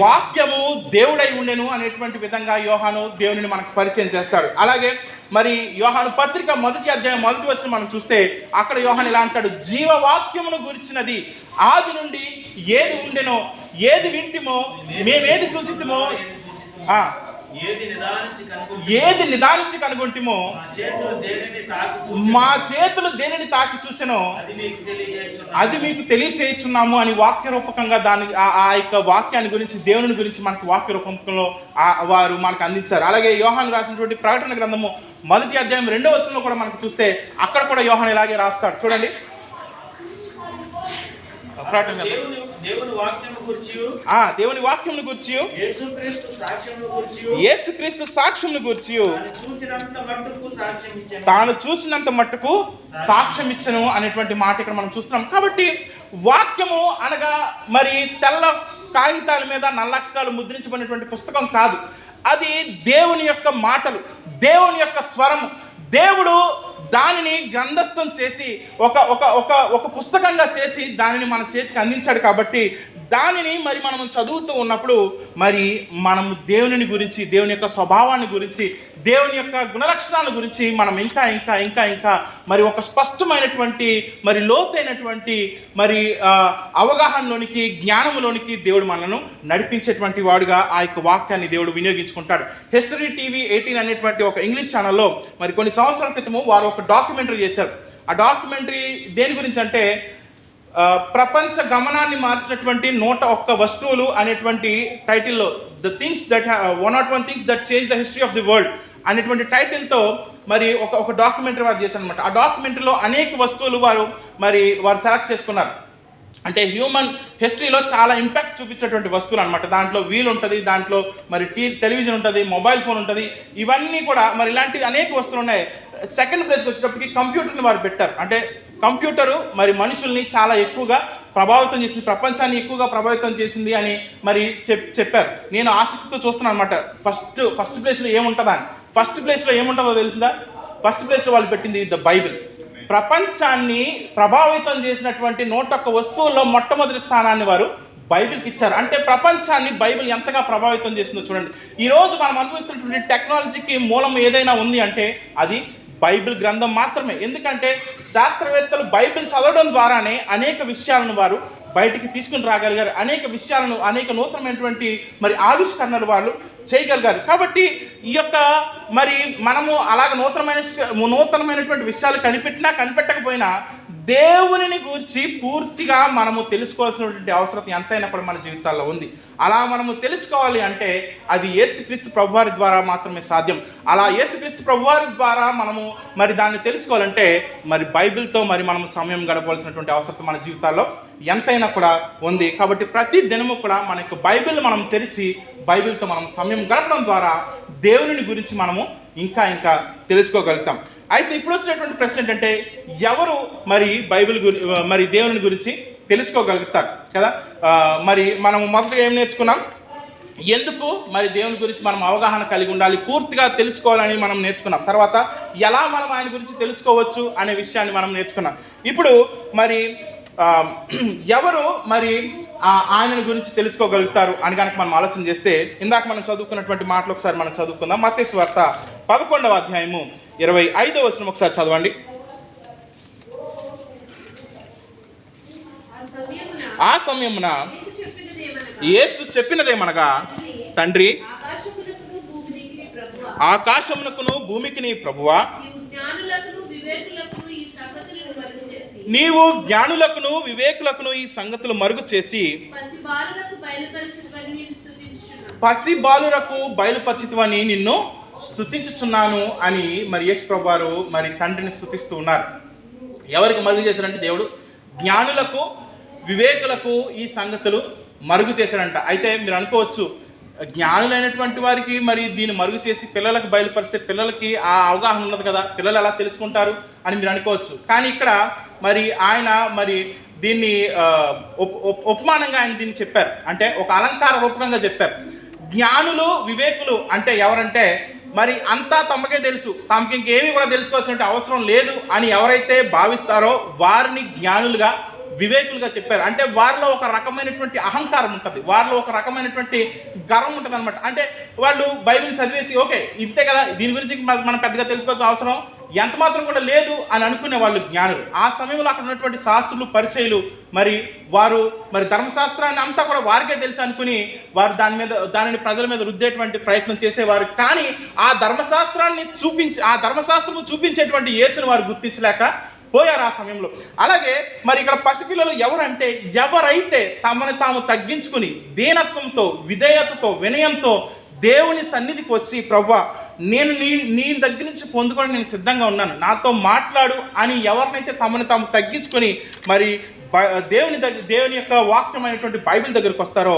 వాక్యము దేవుడై ఉండెను అనేటువంటి విధంగా యోహాను దేవుని మనకు పరిచయం చేస్తాడు. అలాగే మరి యోహాను పత్రిక 1వ అధ్యాయం 1వ వచనం మనం చూస్తే అక్కడ యోహాను ఇలా అంటాడు, జీవవాక్యమును గురించినది ఆది నుండి ఏది ఉండెనో, ఏది వింటిమో, మేమేది చూసిమో, ఏది నిదానించి కనుగొంటిమో, మా చేతులు దేనిని తాకి చూసెనో అది మీకు తెలియచేయుచున్నాము అని వాక్య రూపకంగా దాని ఆ యొక్క వాక్యాన్ని గురించి దేవుని గురించి మనకి వాక్య రూపకంలో వారు మనకు అందించారు. అలాగే యోహాను రాసినటువంటి ప్రకటన గ్రంథము 1వ అధ్యాయం 2వ వచనంలో కూడా మనకు చూస్తే అక్కడ కూడా యోహాను ఇలాగే రాస్తాడు. చూడండి, దేవుని వాక్యమును గురించి యేసుక్రీస్తు సాక్ష్యమును గురించి తాను చూసినంత మట్టుకు సాక్ష్యం ఇచ్చను అనేటువంటి మాట ఇక్కడ మనం చూస్తున్నాం. కాబట్టి వాక్యము అనగా మరి తెల్ల కాగితాల మీద నల్లక్షరాలు ముద్రించబడినటువంటి పుస్తకం కాదు, అది దేవుని యొక్క మాటలు, దేవుని యొక్క స్వరము. దేవుడు దానిని గ్రంథస్థం చేసి ఒక ఒక ఒక ఒక పుస్తకంగా చేసి దానిని మన చేతికి అందించాడు. కాబట్టి దానిని మరి మనం చదువుతూ ఉన్నప్పుడు మరి మనము దేవుని గురించి, దేవుని యొక్క స్వభావాన్ని గురించి, దేవుని యొక్క గుణలక్షణాల గురించి మనం ఇంకా ఇంకా ఇంకా ఇంకా మరి ఒక స్పష్టమైనటువంటి మరి లోతైనటువంటి మరి అవగాహనలోనికి, జ్ఞానంలోనికి దేవుడు మనను నడిపించేటువంటి వాడుగా ఆ యొక్క వాక్యాన్ని దేవుడు వినియోగించుకుంటాడు. హిస్టరీ టీవీ 18 అనేటువంటి ఒక ఇంగ్లీష్ ఛానల్లో మరి కొన్ని సంవత్సరాల క్రితము వారు ఒక డాక్యుమెంటరీ చేశారు. ఆ డాక్యుమెంటరీ దేని గురించి అంటే ప్రపంచ గమనాన్ని మార్చినటువంటి 101 వస్తువులు అనేటువంటి టైటిల్లో the things that 101 things that change the history of the world అనేటువంటి టైటిల్తో మరి ఒక డాక్యుమెంటరీ వారు చేశారు అనమాట. ఆ డాక్యుమెంటరీలో అనేక వస్తువులు వారు సెలెక్ట్ చేసుకున్నారు. అంటే హ్యూమన్ హిస్టరీలో చాలా ఇంపాక్ట్ చూపించేటువంటి వస్తువులు అనమాట. దాంట్లో వీల్ ఉంటుంది, దాంట్లో మరి టెలివిజన్ ఉంటుంది, మొబైల్ ఫోన్ ఉంటుంది, ఇవన్నీ కూడా మరి ఇలాంటి అనేక వస్తువులు ఉన్నాయి. సెకండ్ ప్లేస్కి వచ్చేటప్పటికి కంప్యూటర్ని వారు పెట్టారు. అంటే కంప్యూటరు మరి మనుషుల్ని చాలా ఎక్కువగా ప్రభావితం చేసింది, ప్రపంచాన్ని ఎక్కువగా ప్రభావితం చేసింది అని మరి చెప్పారు. నేను ఆసక్తితో చూస్తున్నాను అనమాట. ఫస్ట్ ప్లేస్లో ఏముంటుందా అని. ఫస్ట్ ప్లేస్లో ఏముంటుందో తెలిసిందా? ఫస్ట్ ప్లేస్లో వాళ్ళు పెట్టింది ద బైబిల్. ప్రపంచాన్ని ప్రభావితం చేసినటువంటి 101 వస్తువుల్లో మొట్టమొదటి స్థానాన్ని వారు బైబిల్కి ఇచ్చారు. అంటే ప్రపంచాన్ని బైబిల్ ఎంతగా ప్రభావితం చేసిందో చూడండి. ఈరోజు మనం అనుభవిస్తున్నటువంటి టెక్నాలజీకి మూలం ఏదైనా ఉంది అంటే అది బైబిల్ గ్రంథం మాత్రమే. ఎందుకంటే శాస్త్రవేత్తలు బైబిల్ చదవడం ద్వారానే అనేక విషయాలను వారు బయటికి తీసుకుని రాగలిగారు. అనేక విషయాలను, అనేక నూతనమైనటువంటి మరి ఆవిష్కరణలు వాళ్ళు చేయగలిగారు. కాబట్టి ఈ యొక్క మరి మనము అలాగ నూతనమైనటువంటి విషయాలు కనిపెట్టకపోయినా దేవునిని గురించి పూర్తిగా మనము తెలుసుకోవాల్సినటువంటి అవసరం ఎంతైనా కూడా మన జీవితాల్లో ఉంది. అలా మనము తెలుసుకోవాలి అంటే అది యేసుక్రీస్తు ప్రభువారి ద్వారా మాత్రమే సాధ్యం. అలా యేసుక్రీస్తు ప్రభువారి ద్వారా మనము మరి దాన్ని తెలుసుకోవాలంటే మరి బైబిల్తో మరి మనము సమయం గడపవలసినటువంటి అవసరం మన జీవితాల్లో ఎంతైనా కూడా ఉంది. కాబట్టి ప్రతి దినము కూడా మనకు బైబిల్ మనం తెరిచి బైబిల్తో మనం సమయం గడపడం ద్వారా దేవుని గురించి మనము ఇంకా ఇంకా తెలుసుకోగలుగుతాం. అయితే ఇప్పుడు వచ్చినటువంటి ప్రశ్న ఏంటంటే, ఎవరు మరి మరి దేవుని గురించి తెలుసుకోగలుగుతారు కదా? మరి మనం మొదటగా ఏం నేర్చుకున్నాం? ఎందుకు మరి దేవుని గురించి మనం అవగాహన కలిగి ఉండాలి, పూర్తిగా తెలుసుకోవాలని మనం నేర్చుకున్నాం. తర్వాత ఎలా మనం ఆయన గురించి తెలుసుకోవచ్చు అనే విషయాన్ని మనం నేర్చుకున్నాం. ఇప్పుడు మరి ఎవరు మరి ఆయన గురించి తెలుసుకోగలుగుతారు అని కనుక మనం ఆలోచన చేస్తే, ఇందాక మనం చదువుకున్నటువంటి మాటలు ఒకసారి మనం చదువుకుందాం. మత్తయి సువార్త 11వ అధ్యాయము 25వ వచనం ఒకసారి చదవండి. ఆ సమయమున యేసు చెప్పినదేమనగా, తండ్రి, ఆకాశమునకును భూమికిని ప్రభువా, నీవు జ్ఞానులకును వివేకులకును ఈ సంగతులు మరుగు చేసి పసిబాలురకు బయలుపరిచితివని నిన్ను స్తుతించుచున్నాను అని మరి యేసు ప్రభువారు మరి తండ్రిని స్తుతిస్తూ ఉన్నారు. ఎవరికి మరుగు చేశారంటే దేవుడు జ్ఞానులకు వివేకులకు ఈ సంగతులు మరుగు చేశాడంట. అయితే మీరు అనుకోవచ్చు, జ్ఞానులైనటువంటి వారికి మరి దీన్ని మరుగు చేసి పిల్లలకు బయలుపరిస్తే పిల్లలకి ఆ అవగాహన ఉన్నది కదా, పిల్లలు ఎలా తెలుసుకుంటారు అని మీరు అనుకోవచ్చు. కానీ ఇక్కడ మరి ఆయన మరి దీన్ని ఉపమానంగా ఆయన దీన్ని చెప్పారు. అంటే ఒక అలంకార రూపకంగా చెప్పారు. జ్ఞానులు వివేకులు అంటే ఎవరంటే మరి అంతా తమకే తెలుసు, తమకి ఇంకేమీ కూడా తెలుసుకోవాల్సిన అవసరం లేదు అని ఎవరైతే భావిస్తారో వారిని జ్ఞానులుగా వివేకులుగా చెప్పారు. అంటే వారిలో ఒక రకమైనటువంటి అహంకారం ఉంటుంది, వారిలో ఒక రకమైనటువంటి గర్వం ఉంటుంది అనమాట. అంటే వాళ్ళు బైబిల్ చదివేసి ఓకే ఇంతే కదా, దీని గురించి మనం పెద్దగా తెలుసుకోవాల్సిన అవసరం ఎంత మాత్రం కూడా లేదు అని అనుకునే వాళ్ళు జ్ఞానులు. ఆ సమయంలో అక్కడ ఉన్నటువంటి శాస్త్రులు, పరిసయ్యులు మరి వారు మరి ధర్మశాస్త్రాన్ని అంతా కూడా వారికే తెలుసు అనుకుని వారు దానిని ప్రజల మీద రుద్దేటువంటి ప్రయత్నం చేసేవారు. కానీ ఆ ధర్మశాస్త్రము చూపించేటువంటి యేసును వారు గుర్తించలేక పోయారు ఆ సమయంలో. అలాగే మరి ఇక్కడ పసిపిల్లలు ఎవరైతే తమను తాము తగ్గించుకుని దీనత్వంతో, విధేయతతో, వినయంతో దేవుని సన్నిధికి వచ్చి, ప్రభువా నేను నీ దగ్గర నుంచి పొందుకొని నేను సిద్ధంగా ఉన్నాను, నాతో మాట్లాడు అని ఎవరినైతే తమను తాము తగ్గించుకొని మరి దేవుని యొక్క వాక్యమైనటువంటి బైబిల్ దగ్గరికి వస్తారో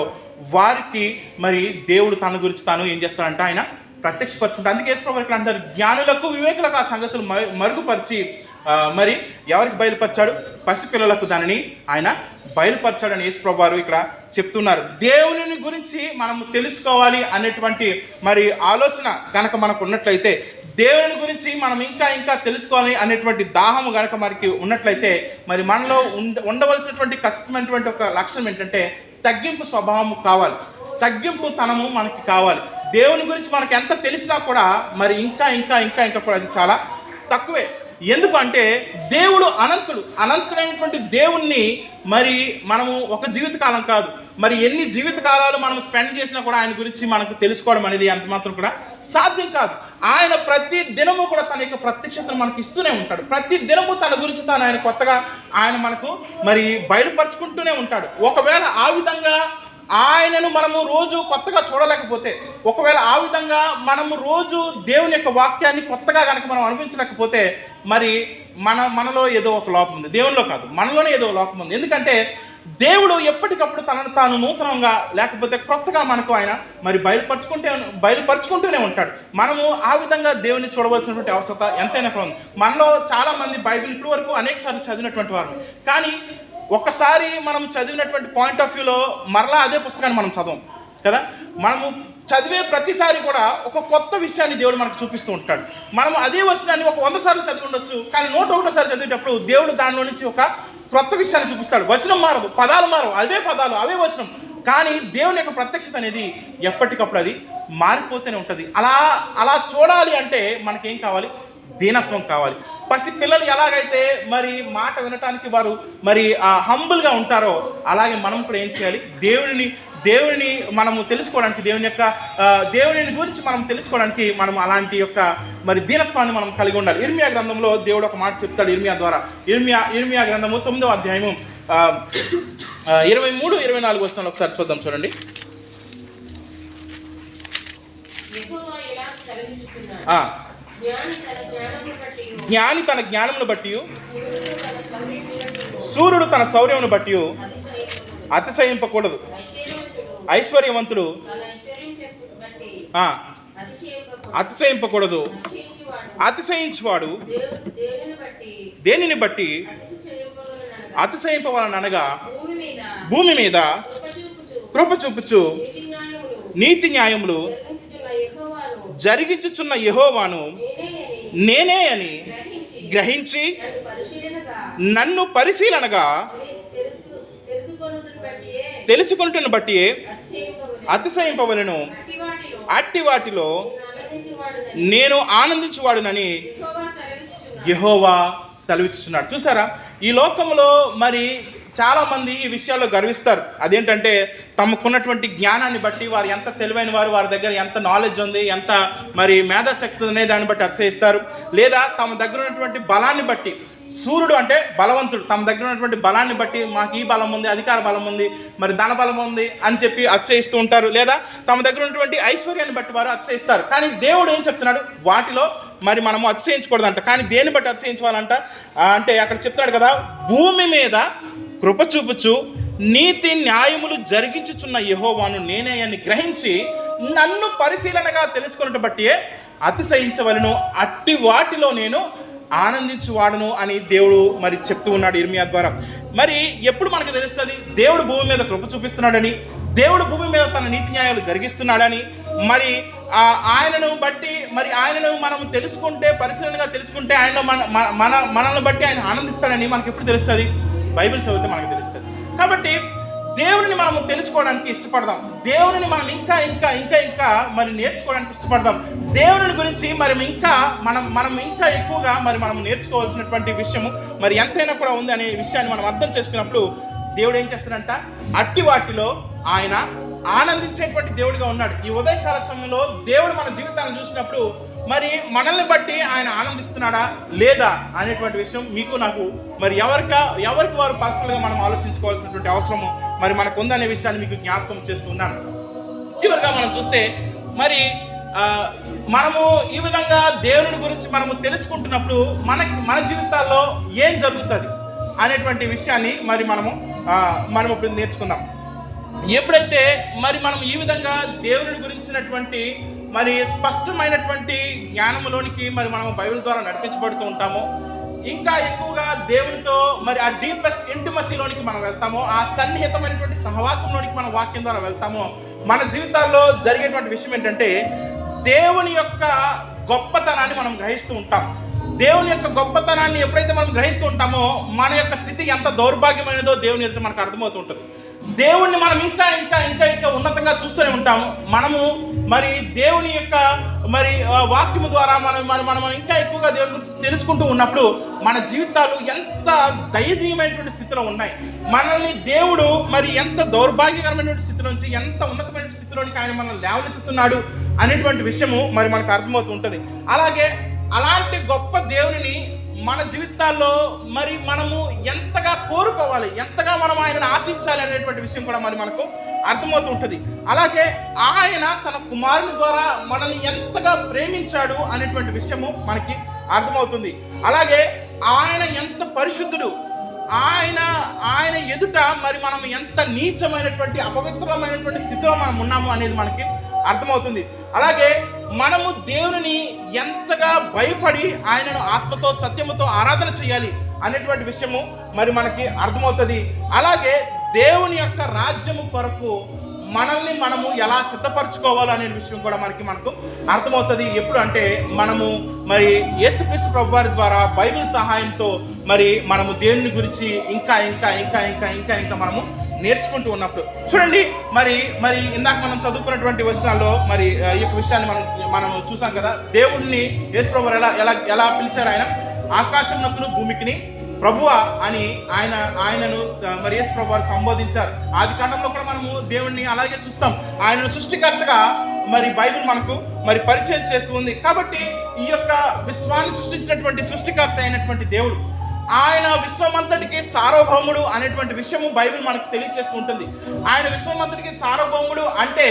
వారికి మరి దేవుడు తన గురించి తాను ఏం చేస్తాడంటే ఆయన ప్రత్యక్షపరుచుకుంటాడు. అందుకే యేసు ప్రభువు అంటారు, జ్ఞానులకు వివేకులకు ఆ సంగతులు మరుగుపరిచి మరి ఎవరికి బయలుపరిచాడు? పసిపిల్లలకు దానిని ఆయన బయలుపరిచాడని యేసు ప్రభువు ఇక్కడ చెప్తున్నారు. దేవుని గురించి మనం తెలుసుకోవాలి అనేటువంటి మరి ఆలోచన కనుక మనకు ఉన్నట్లయితే, దేవుని గురించి మనం ఇంకా ఇంకా తెలుసుకోవాలి అనేటువంటి దాహము కనుక మనకి ఉన్నట్లయితే మరి మనలో ఉండవలసినటువంటి ఖచ్చితమైనటువంటి ఒక లక్షణం ఏంటంటే తగ్గింపు స్వభావం కావాలి, తగ్గింపు తనము మనకి కావాలి. దేవుని గురించి మనకు ఎంత తెలిసినా కూడా మరి ఇంకా ఇంకా ఇంకా ఇంకా కూడా అది చాలా తక్కువే. ఎందుకంటే దేవుడు అనంతుడైనటువంటి దేవుణ్ణి మరి మనము ఒక జీవితకాలం కాదు, మరి ఎన్ని జీవితకాలాలు మనం స్పెండ్ చేసినా కూడా ఆయన గురించి మనకు తెలుసుకోవడం అనేది అంత మాత్రం కూడా సాధ్యం కాదు. ఆయన ప్రతి దినము కూడా తన యొక్క ప్రత్యక్షతను మనకు ఇస్తూనే ఉంటాడు. ప్రతి దినము తన గురించి ఆయన కొత్తగా ఆయన మనకు మరి బయలుపరుచుకుంటూనే ఉంటాడు. ఒకవేళ ఆ విధంగా ఆయనను మనము రోజు కొత్తగా చూడలేకపోతే, ఒకవేళ ఆ విధంగా మనము రోజు దేవుని యొక్క వాక్యాన్ని కొత్తగా కనుక మనం అనిపించలేకపోతే మరి మనలో ఏదో ఒక లోపం ఉంది. దేవునిలో కాదు, మనలోనే ఏదో లోపం ఉంది. ఎందుకంటే దేవుడు ఎప్పటికప్పుడు తనను తాను నూతనంగా లేకపోతే కొత్తగా మనకు ఆయన మరి బయలుపరుచుకుంటూనే ఉంటాడు. మనము ఆ విధంగా దేవుని చూడవలసినటువంటి అవసరత ఎంతైనా కూడా ఉంది. మనలో చాలామంది బైబిల్ ఇప్పటి వరకు అనేక సార్లు చదివినటువంటి వారు, కానీ ఒక్కసారి మనం చదివినటువంటి పాయింట్ ఆఫ్ వ్యూలో మరలా అదే పుస్తకాన్ని మనం చదవం కదా. మనము చదివే ప్రతిసారి కూడా ఒక కొత్త విషయాన్ని దేవుడు మనకు చూపిస్తూ ఉంటాడు. మనము అదే వచనాన్ని ఒక 100 సార్లు చదివి ఉండొచ్చు, కానీ 101సారి చదివేటప్పుడు దేవుడు దానిలో నుంచి ఒక కొత్త విషయాన్ని చూపిస్తాడు. వచనం మారదు, పదాలు మారవు, అవే పదాలు అవే వచనం, కానీ దేవుని యొక్క ప్రత్యక్షత అనేది ఎప్పటికప్పుడు అది మారిపోతూనే ఉంటుంది. అలా చూడాలి అంటే మనకేం కావాలి? దీనత్వం కావాలి. పసి పిల్లలు ఎలాగైతే మరి మాట వినటానికి వారు మరి హంబుల్గా ఉంటారో అలాగే మనం కూడా ఏం చేయాలి? దేవుని మనము తెలుసుకోవడానికి, దేవుని గురించి మనం తెలుసుకోవడానికి మనం అలాంటి యొక్క మరి దీనత్వాన్ని మనం కలిగి ఉండాలి. ఇర్మియా గ్రంథంలో దేవుడు ఒక మాట చెప్తాడు ఇర్మియా ద్వారా. ఇర్మియా గ్రంథము 9వ అధ్యాయము 23-24 వచనాలు ఒకసారి చూద్దాం. చూడండి. జ్ఞాని తన జ్ఞానమును బట్టి, సూర్యుడు తన శౌర్యమును బట్టి అతిశయింపకూడదు. ఐశ్వర్యవంతుడు అతిశయింపకూడదు. అతిశయించువాడు దేనిని బట్టి అతిశయింపవలనగా భూమి మీద కృప చూపుచు నీతి న్యాయములు జరిగించుచున్న యెహోవాను నేనే అని గ్రహించి నన్ను పరిశీలనగా తెలుసుకొనుటను బట్టి అతిశయింపవలెను. అట్టి వాటిలో నేను ఆనందించువాడునని యెహోవా సెలవిచ్చుచున్నాడు. చూసారా, ఈ లోకంలో మరి చాలామంది ఈ విషయాల్లో గర్విస్తారు. అదేంటంటే తమకున్నటువంటి జ్ఞానాన్ని బట్టి, వారు ఎంత తెలివైన వారు, వారి దగ్గర ఎంత నాలెడ్జ్ ఉంది, ఎంత మరి మేధాశక్తి అనే దాన్ని బట్టి అతిశయిస్తారు. లేదా తమ దగ్గర ఉన్నటువంటి బలాన్ని బట్టి, సూర్యుడు అంటే బలవంతుడు, తమ దగ్గర ఉన్నటువంటి బలాన్ని బట్టి మాకు ఈ బలం ఉంది, అధికార బలం ఉంది, మరి ధన బలం ఉంది అని చెప్పి అతిశయిస్తూ ఉంటారు. లేదా తమ దగ్గర ఉన్నటువంటి ఐశ్వర్యాన్ని బట్టి వారు అతిశయిస్తారు. కానీ దేవుడు ఏం చెప్తున్నాడు? వాటిలో మరి మనము అతిశయించకూడదంట. కానీ దేన్ని బట్టి అతిశయించుకోవాలంట అంటే అక్కడ చెప్తున్నాడు కదా, భూమి మీద కృప చూపుచు నీతి న్యాయములు జరిగించుచున్న యెహోవాను నేనే అని గ్రహించి నన్ను పరిశీలనగా తెలుసుకున్నట్టు బట్టి అతిశయించవలను. అట్టి వాటిలో నేను ఆనందించువాడును అని దేవుడు మరి చెప్తూ ఉన్నాడు ఇర్మియా ద్వారా. మరి ఎప్పుడు మనకు తెలుస్తుంది దేవుడు భూమి మీద కృప చూపిస్తున్నాడని, దేవుడు భూమి మీద తన నీతి న్యాయాలు జరిగిస్తున్నాడని, మరి ఆయనను బట్టి మరి ఆయనను మనం తెలుసుకుంటే, పరిశీలనగా తెలుసుకుంటే ఆయన మనల్ని బట్టి ఆయన ఆనందిస్తాడని మనకి ఎప్పుడు తెలుస్తుంది? బైబిల్ చదివితే మనకు తెలుస్తుంది. కాబట్టి దేవుని మనము తెలుసుకోవడానికి ఇష్టపడదాం. దేవుని మనం ఇంకా ఇంకా ఇంకా ఇంకా మరి నేర్చుకోవడానికి ఇష్టపడదాం. దేవుని గురించి మరి మనం ఇంకా ఎక్కువగా మరి మనం నేర్చుకోవాల్సినటువంటి విషయము మరి ఎంతైనా కూడా ఉంది అనే విషయాన్ని మనం అర్థం చేసుకున్నప్పుడు దేవుడు ఏం చేస్తాడంట? అట్టి వాటిలో ఆయన ఆనందించేటువంటి దేవుడిగా ఉన్నాడు. ఈ ఉదయకాల సమయంలో దేవుడు మన జీవితాన్ని చూసినప్పుడు మరి మనల్ని బట్టి ఆయన ఆనందిస్తున్నాడా లేదా అనేటువంటి విషయం మీకు నాకు మరి ఎవరికి వారు పర్సనల్గా మనం ఆలోచించుకోవాల్సినటువంటి అవసరము మరి మనకు ఉందనే విషయాన్ని మీకు జ్ఞాపకం చేస్తున్నాను. చివరిగా మనం చూస్తే మరి మనము ఈ విధంగా దేవుని గురించి మనము తెలుసుకుంటున్నప్పుడు మన జీవితాల్లో ఏం జరుగుతుంది అనేటువంటి విషయాన్ని మరి మనం ఇప్పుడు నేర్చుకుందాం. ఎప్పుడైతే మరి మనం ఈ విధంగా దేవుని గురించినటువంటి మరి స్పష్టమైనటువంటి జ్ఞానంలోనికి మరి మనం బైబిల్ ద్వారా నడిపించబడుతూ ఉంటామో, ఇంకా ఎక్కువగా దేవునితో మరి ఆ డీపెస్ట్ ఇంటిమసీలోనికి మనం వెళ్తామో, ఆ సన్నిహితమైనటువంటి సహవాసంలోనికి మనం వాక్యం ద్వారా వెళ్తామో, మన జీవితాల్లో జరిగేటువంటి విషయం ఏంటంటే దేవుని యొక్క గొప్పతనాన్ని మనం గ్రహిస్తూ ఉంటాం. దేవుని యొక్క గొప్పతనాన్ని ఎప్పుడైతే మనం గ్రహిస్తూ ఉంటామో మన యొక్క స్థితి ఎంత దౌర్భాగ్యమైనదో దేవుని ఎదుట మనకు అర్థమవుతూ ఉంటుంది. దేవుణ్ణి మనం ఇంకా ఇంకా ఇంకా ఇంకా ఉన్నతంగా చూస్తూనే ఉంటాము. మనము మరి దేవుని యొక్క మరి వాక్యము ద్వారా మనం ఇంకా ఎక్కువగా దేవుని గురించి తెలుసుకుంటూ ఉన్నప్పుడు మన జీవితాలు ఎంత దయనీయమైనటువంటి స్థితిలో ఉన్నాయి. మనల్ని దేవుడు మరి ఎంత దౌర్భాగ్యకరమైనటువంటి స్థితి నుంచి ఎంత ఉన్నతమైన స్థితిలోనికి ఆయన మనల్ని లేవనెత్తుతున్నాడు అనేటువంటి విషయము మరి మనకు అర్థమవుతూ ఉంటుంది. అలాగే అలాంటి గొప్ప దేవుని మన జీవితాల్లో మరి మనము ఎంతగా కోరుకోవాలి, ఎంతగా మనం ఆయనను ఆశించాలి అనేటువంటి విషయం కూడా మరి మనకు అర్థమవుతూ ఉంటుంది. అలాగే ఆయన తన కుమారుని ద్వారా మనల్ని ఎంతగా ప్రేమించాడు అనేటువంటి విషయము మనకి అర్థమవుతుంది. అలాగే ఆయన ఎంత పరిశుద్ధుడు, ఆయన ఎదుట మరి మనం ఎంత నీచమైనటువంటి అపవిత్రమైనటువంటి స్థితిలో మనం ఉన్నాము అనేది మనకి అర్థమవుతుంది. అలాగే మనము దేవుని ఎంతగా భయపడి ఆయనను ఆత్మతో సత్యముతో ఆరాధన చేయాలి అనేటువంటి విషయము మరి మనకి అర్థమవుతుంది. అలాగే దేవుని యొక్క రాజ్యము కొరకు మనల్ని మనము ఎలా సిద్ధపరచుకోవాలో అనే విషయం కూడా మనకు అర్థమవుతుంది. ఎప్పుడు అంటే మనము మరి యేసుక్రీస్తు ప్రభువారి ద్వారా బైబిల్ సహాయంతో మరి మనము దేవుని గురించి ఇంకా ఇంకా ఇంకా ఇంకా ఇంకా ఇంకా మనము నేర్చుకుంటూ ఉన్నప్పుడు చూడండి. మరి ఇందాక మనం చదువుకున్నటువంటి వచనాల్లో మరి ఈ యొక్క విషయాన్ని మనం చూసాం కదా. దేవుడిని యేసు ప్రభువారు ఎలా పిలిచారు, ఆయన ఆకాశమునకును భూమికిని ప్రభువా అని ఆయనను మరి యేసు ప్రభువారు సంబోధించారు. ఆది కాండంలో కూడా మనము దేవుణ్ణి అలాగే చూస్తాం. ఆయనను సృష్టికర్తగా మరి బైబిల్ మనకు మరి పరిచయం చేస్తూ ఉంది. కాబట్టి ఈ యొక్క విశ్వాన్ని సృష్టించినటువంటి సృష్టికర్త అయినటువంటి దేవుడు, ఆయన విశ్వమంతటికి సార్వభౌముడు అనేటువంటి విషయము బైబిల్ మనకు తెలియజేస్తూ ఉంటుంది. ఆయన విశ్వమంతటికి సార్వభౌముడు అంటే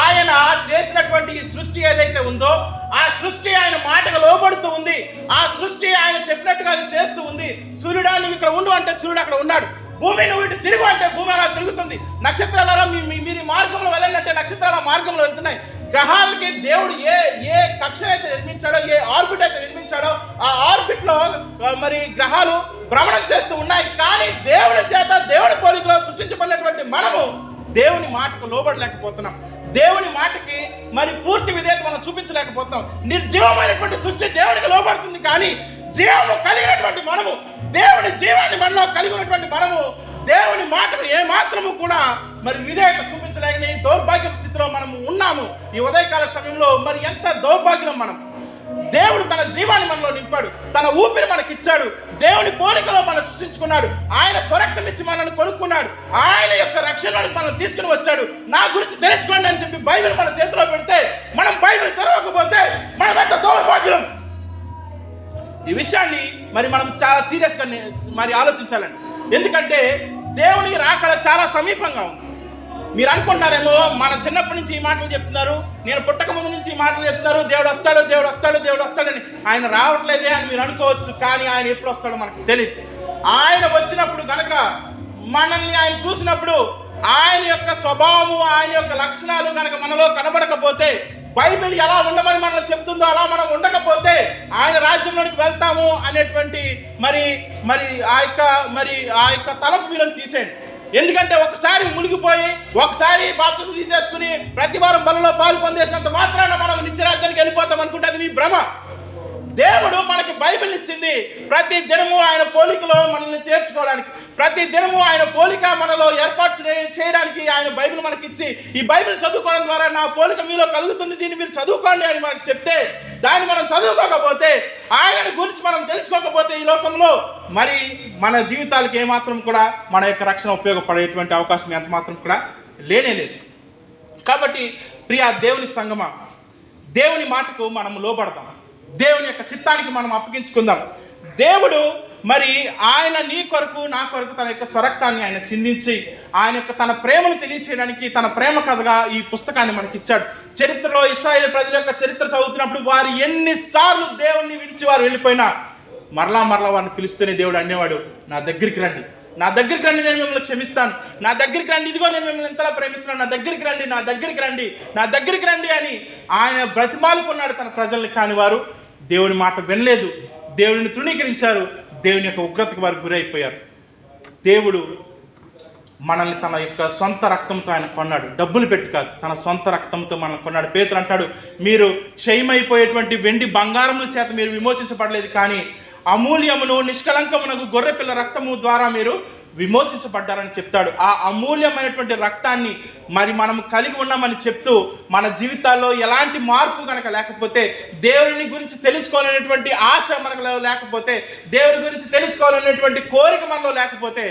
ఆయన చేసినటువంటి ఈ సృష్టి ఏదైతే ఉందో ఆ సృష్టి ఆయన మాటకు లోబడుతూ ఉంది. ఆ సృష్టి ఆయన చెప్పినట్టుగా అది చేస్తూ ఉంది. సూర్యుడా నువ్వు ఇక్కడ ఉండు అంటే సూర్యుడు అక్కడ ఉన్నాడు. భూమి నువ్వు ఇటు తిరుగు అంటే భూమి అలా తిరుగుతుంది. నక్షత్రాల మీరు మార్గంలో వెళ్ళాలంటే నక్షత్రాల మార్గంలో వెళ్తున్నాయి. గ్రహాలకి దేవుడు ఏ కక్షనైతే నిర్మించాడో, ఏ ఆర్బిట్ అయితే నిర్మించాడో ఆ ఆర్బిట్ లో మరి గ్రహాలు భ్రమణం చేస్తూ ఉన్నాయి. కానీ దేవుని చేత దేవుని పోలికలో సృష్టించబడినటువంటి మనము దేవుని మాటకు లోబడలేకపోతున్నాం. దేవుని మాటకి మరి పూర్తి విధేయత మనం చూపించలేకపోతున్నాం. నిర్జీవమైనటువంటి సృష్టి దేవునికి లోబడుతుంది, కానీ జీవము కలిగినటువంటి మనము, దేవుని జీవాన్ని మనలో కలిగి ఉన్నటువంటి మనము దేవుని మాటకు ఏ మాత్రము కూడా మరి విధేయత చూపించలేని దౌర్భాగ్య స్థితిలో మనము ఉన్నాము. ఈ ఉదయకాల సమయంలో మరి ఎంత దౌర్భాగ్యం మనం. దేవుడు తన జీవాన్ని మనలో నింపాడు, తన ఊపిరి మనకిచ్చాడు, దేవుని పోలికలో మనం సృష్టించుకున్నాడు, ఆయన స్వరక్తం ఇచ్చి మనల్ని కొనుక్కున్నాడు, ఆయన యొక్క రక్షణను మనం తీసుకుని వచ్చాడు. నా గురించి తెలుసుకోండి అని చెప్పి బైబిల్ మన చేతిలో పెడితే మనం బైబిల్ తెరవకపోతే మనం ఎంత దౌర్భాగ్యం. ఈ విషయాన్ని మరి మనం చాలా సీరియస్గా మరి ఆలోచించాలండి. ఎందుకంటే దేవునికి రాకడ చాలా సమీపంగా ఉంది. మీరు అనుకుంటారేమో మన చిన్నప్పటి నుంచి ఈ మాటలు చెప్తున్నారు, నేను పుట్టక ముందు నుంచి ఈ మాటలు చెప్తున్నారు, దేవుడు వస్తాడు దేవుడు వస్తాడు దేవుడు వస్తాడని. ఆయన రావట్లేదే అని మీరు అనుకోవచ్చు, కానీ ఆయన ఎప్పుడు వస్తాడో మనకు తెలియదు. ఆయన వచ్చినప్పుడు కనుక మనల్ని ఆయన చూసినప్పుడు ఆయన యొక్క స్వభావము, ఆయన యొక్క లక్షణాలు కనుక మనలో కనబడకపోతే, బైబిల్ ఎలా ఉండమని మనల్ని చెప్తుందో అలా మనం ఉండకపోతే ఆయన రాజ్యంలోనికి వెళ్తాము అనేటువంటి మరి ఆ యొక్క తలపు మీలోకి తీసేయండి. ఎందుకంటే ఒకసారి మునిగిపోయి ఒకసారి బాప్తిసం తీసేసుకుని ప్రతి వారం బలలో పాలు పొందేసినంత మాత్రాన మనం నిత్యరాజ్యానికి వెళ్ళిపోతాం అనుకుంటే అది మీ భ్రమ. దేవుడు మనకి బైబిల్ ఇచ్చింది ప్రతి దినము ఆయన పోలికలో మనల్ని తీర్చుకోవడానికి, ప్రతి దినము ఆయన పోలిక మనలో ఏర్పాటు చేయడానికి ఆయన బైబిల్ మనకి ఇచ్చి, ఈ బైబిల్ చదువుకోవడం ద్వారా నా పోలిక మీలో కలుగుతుంది, దీన్ని మీరు చదువుకోండి అని మనకి చెప్తే, దాన్ని మనం చదువుకోకపోతే, ఆయన గురించి మనం తెలుసుకోకపోతే ఈ లోకంలో మరి మన జీవితాలకు ఏమాత్రం కూడా మన యొక్క రక్షణ ఉపయోగపడేటువంటి అవకాశం ఎంత మాత్రం కూడా లేనే లేదు. కాబట్టి ప్రియా దేవుని సంగమా, దేవుని మాటకు మనం లోబడదాం, దేవుని యొక్క చిత్తానికి మనం అప్పగించుకుందాం. దేవుడు మరి ఆయన నీ కొరకు నా కొరకు తన యొక్క స్వరక్తాన్ని ఆయన చిందించి ఆయన యొక్క తన ప్రేమను తెలియచేయడానికి తన ప్రేమ కథగా ఈ పుస్తకాన్ని మనకి ఇచ్చాడు. చరిత్రలో ఇశ్రాయేలు ప్రజల యొక్క చరిత్ర చదువుతున్నప్పుడు వారు ఎన్నిసార్లు దేవుణ్ణి విడిచి వారు వెళ్ళిపోయినా మరలా వారిని పిలుస్తూనే దేవుడు అనేవాడు, నా దగ్గరికి రండి, నా దగ్గరికి రండి, నేను మిమ్మల్ని క్షమిస్తాను, నా దగ్గరికి రండి, ఇదిగో నేను మిమ్మల్ని ఎంతలా ప్రేమిస్తున్నాను, నా దగ్గరికి రండి, నా దగ్గరికి రండి, నా దగ్గరికి రండి అని ఆయన బ్రతిమాలుకున్నాడు తన ప్రజల్ని. కాని వారు దేవుని మాట వినలేదు, దేవుడిని తృణీకరించారు, దేవుని యొక్క ఉగ్రతకు వారు గురైపోయారు. దేవుడు మనల్ని తన యొక్క సొంత రక్తంతో ఆయన కొన్నాడు, డబ్బులు పెట్టి కాదు, తన సొంత రక్తంతో మనల్ని కొన్నాడు. పేతురు అంటాడు, మీరు క్షయమైపోయేటువంటి వెండి బంగారముల చేత మీరు విమోచించబడలేదు, కానీ అమూల్యమును నిష్కలంకమునకు గొర్రెపిల్ల రక్తము ద్వారా మీరు విమోచించబడ్డారని చెప్తాడు. ఆ అమూల్యమైనటువంటి రక్తాన్ని మరి మనం కలిగి ఉన్నామని చెప్తూ మన జీవితాల్లో ఎలాంటి మార్పు కనుక లేకపోతే, దేవుని గురించి తెలుసుకోవాలనేటువంటి ఆశ మనకు లేకపోతే, దేవుని గురించి తెలుసుకోవాలనేటువంటి కోరిక మనలో లేకపోతే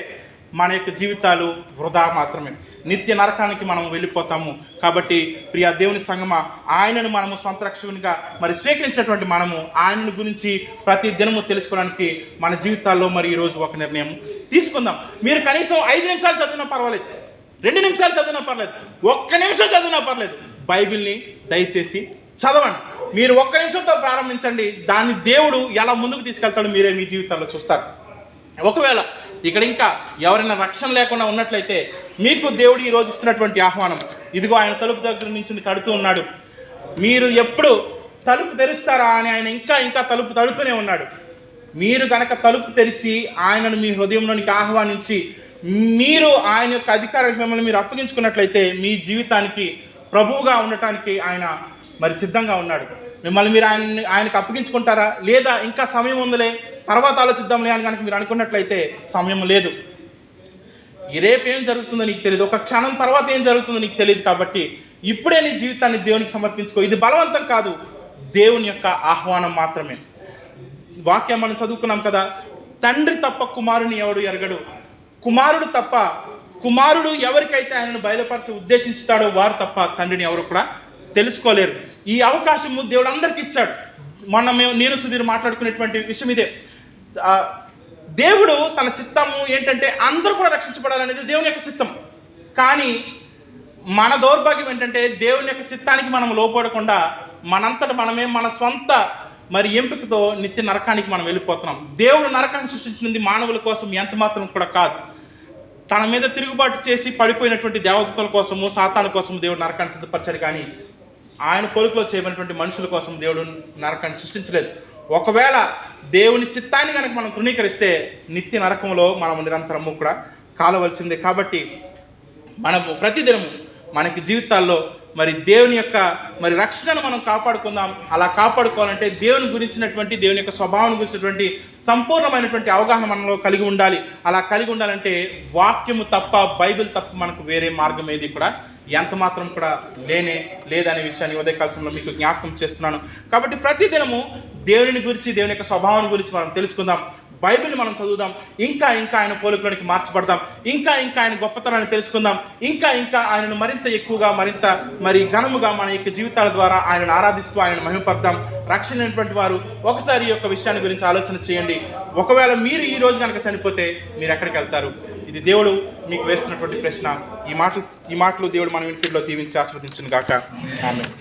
మన యొక్క జీవితాలు వృధా మాత్రమే, నిత్య నరకానికి మనం వెళ్ళిపోతాము. కాబట్టి ప్రియ దేవుని సంగమా, ఆయనను మనము సొంత రక్షకునిగా మరి స్వీకరించినటువంటి మనము ఆయనను గురించి ప్రతి దినము తెలుసుకోవడానికి మన జీవితాల్లో మరి ఈరోజు ఒక నిర్ణయం తీసుకుందాం. మీరు కనీసం 5 నిమిషాలు చదివినా పర్వాలేదు, 2 నిమిషాలు చదివినా పర్లేదు, 1 నిమిషం చదివినా పర్లేదు, బైబిల్ని దయచేసి చదవండి. మీరు 1 నిమిషంతో ప్రారంభించండి, దాన్ని దేవుడు ఎలా ముందుకు తీసుకెళ్తాడో మీరే మీ జీవితాల్లో చూస్తారు. ఒకవేళ ఇక్కడ ఇంకా ఎవరైనా రక్షణ లేకుండా ఉన్నట్లయితే మీకు దేవుడు ఈరోజు ఇస్తున్నటువంటి ఆహ్వానం, ఇదిగో ఆయన తలుపు దగ్గర నుంచి తడుతూ ఉన్నాడు. మీరు ఎప్పుడు తలుపు తెరుస్తారా అని ఆయన ఇంకా తలుపు తడుతూనే ఉన్నాడు. మీరు గనక తలుపు తెరిచి ఆయనను మీ హృదయంలోనికి ఆహ్వానించి మీరు ఆయన యొక్క అధికార మిమ్మల్ని మీరు అప్పగించుకున్నట్లయితే మీ జీవితానికి ప్రభువుగా ఉండటానికి ఆయన మరి సిద్ధంగా ఉన్నాడు. మిమ్మల్ని మీరు ఆయనకు అప్పగించుకుంటారా, లేదా ఇంకా సమయం ఉందిలే తర్వాత ఆలోచిద్దాంలే అని కనుక మీరు అనుకున్నట్లయితే సమయం లేదు. ఈ రేపు ఏం జరుగుతుందో నీకు తెలియదు, ఒక క్షణం తర్వాత ఏం జరుగుతుందో నీకు తెలియదు. కాబట్టి ఇప్పుడే నీ జీవితాన్ని దేవునికి సమర్పించుకో. ఇది బలవంతం కాదు, దేవుని యొక్క ఆహ్వానం మాత్రమే. వాక్యం మనం చదువుకున్నాం కదా, తండ్రి తప్ప కుమారుని ఎవడు ఎరగడు, కుమారుడు ఎవరికైతే ఆయనను బయలుపరచ ఉద్దేశించుతాడో వారు తప్ప తండ్రిని ఎవరు కూడా తెలుసుకోలేరు. ఈ అవకాశము దేవుడు అందరికీ ఇచ్చాడు. మొన్న నేను సుధీర్ మాట్లాడుకునేటువంటి విషయం ఇదే. దేవుడు తన చిత్తము ఏంటంటే అందరూ కూడా రక్షించబడాలనేది దేవుని యొక్క చిత్తం. కానీ మన దౌర్భాగ్యం ఏంటంటే దేవుని యొక్క చిత్తానికి మనం లోపడకుండా మనంతట మనమే మన స్వంత మరి ఎంపికతో నిత్య నరకానికి మనం వెళ్ళిపోతున్నాం. దేవుడు నరకాన్ని సృష్టించినది మానవుల కోసం ఎంత మాత్రం కూడా కాదు. తన మీద తిరుగుబాటు చేసి పడిపోయినటువంటి దేవదూతల కోసము, సాతాను కోసము దేవుడు నరకాన్ని సిద్ధపరిచాడు. కానీ ఆయన పోలికలో చేయబడినటువంటి మనుషుల కోసం దేవుడు నరకాన్ని సృష్టించలేదు. ఒకవేళ దేవుని చిత్తాన్ని కనుక మనం తృణీకరిస్తే నిత్య నరకంలో మనం నిరంతరము కూడా కాలవలసిందే. కాబట్టి మనము ప్రతిదినము మనకి జీవితాల్లో మరి దేవుని యొక్క మరి రక్షణను మనం కాపాడుకుందాం. అలా కాపాడుకోవాలంటే దేవుని గురించినటువంటి, దేవుని యొక్క స్వభావం గురించినటువంటి సంపూర్ణమైనటువంటి అవగాహన మనలో కలిగి ఉండాలి. అలా కలిగి ఉండాలంటే వాక్యము తప్ప, బైబిల్ తప్ప మనకు వేరే మార్గం ఏది కూడా ఎంత మాత్రం కూడా లేదనే విషయాన్ని ఉదయకాల సమయంలో మీకు జ్ఞాపకం చేస్తున్నాను. కాబట్టి ప్రతిదినము దేవుని గురించి, దేవుని యొక్క స్వభావం గురించి మనం తెలుసుకుందాం. బైబిల్ని మనం చదువుదాం, ఇంకా ఆయన పోలికలోనికి మార్చబడదాం, ఇంకా ఆయన గొప్పతనాన్ని తెలుసుకుందాం, ఇంకా ఆయనను మరింత ఎక్కువగా, మరింత మరి ఘనముగా మన యొక్క జీవితాల ద్వారా ఆయనను ఆరాధిస్తూ ఆయనను మహిమపడదాం. రక్షణ అయినటువంటి వారు ఒకసారి ఈ యొక్క విషయాన్ని గురించి ఆలోచన చేయండి. ఒకవేళ మీరు ఈ రోజు కనుక చనిపోతే మీరు ఎక్కడికి వెళ్తారు? ఇది దేవుడు మీకు వేస్తున్నటువంటి ప్రశ్న. ఈ మాటలు దేవుడు మన వినికిడిలో దీవించి ఆస్వాదించును గాక. ఆమేన్.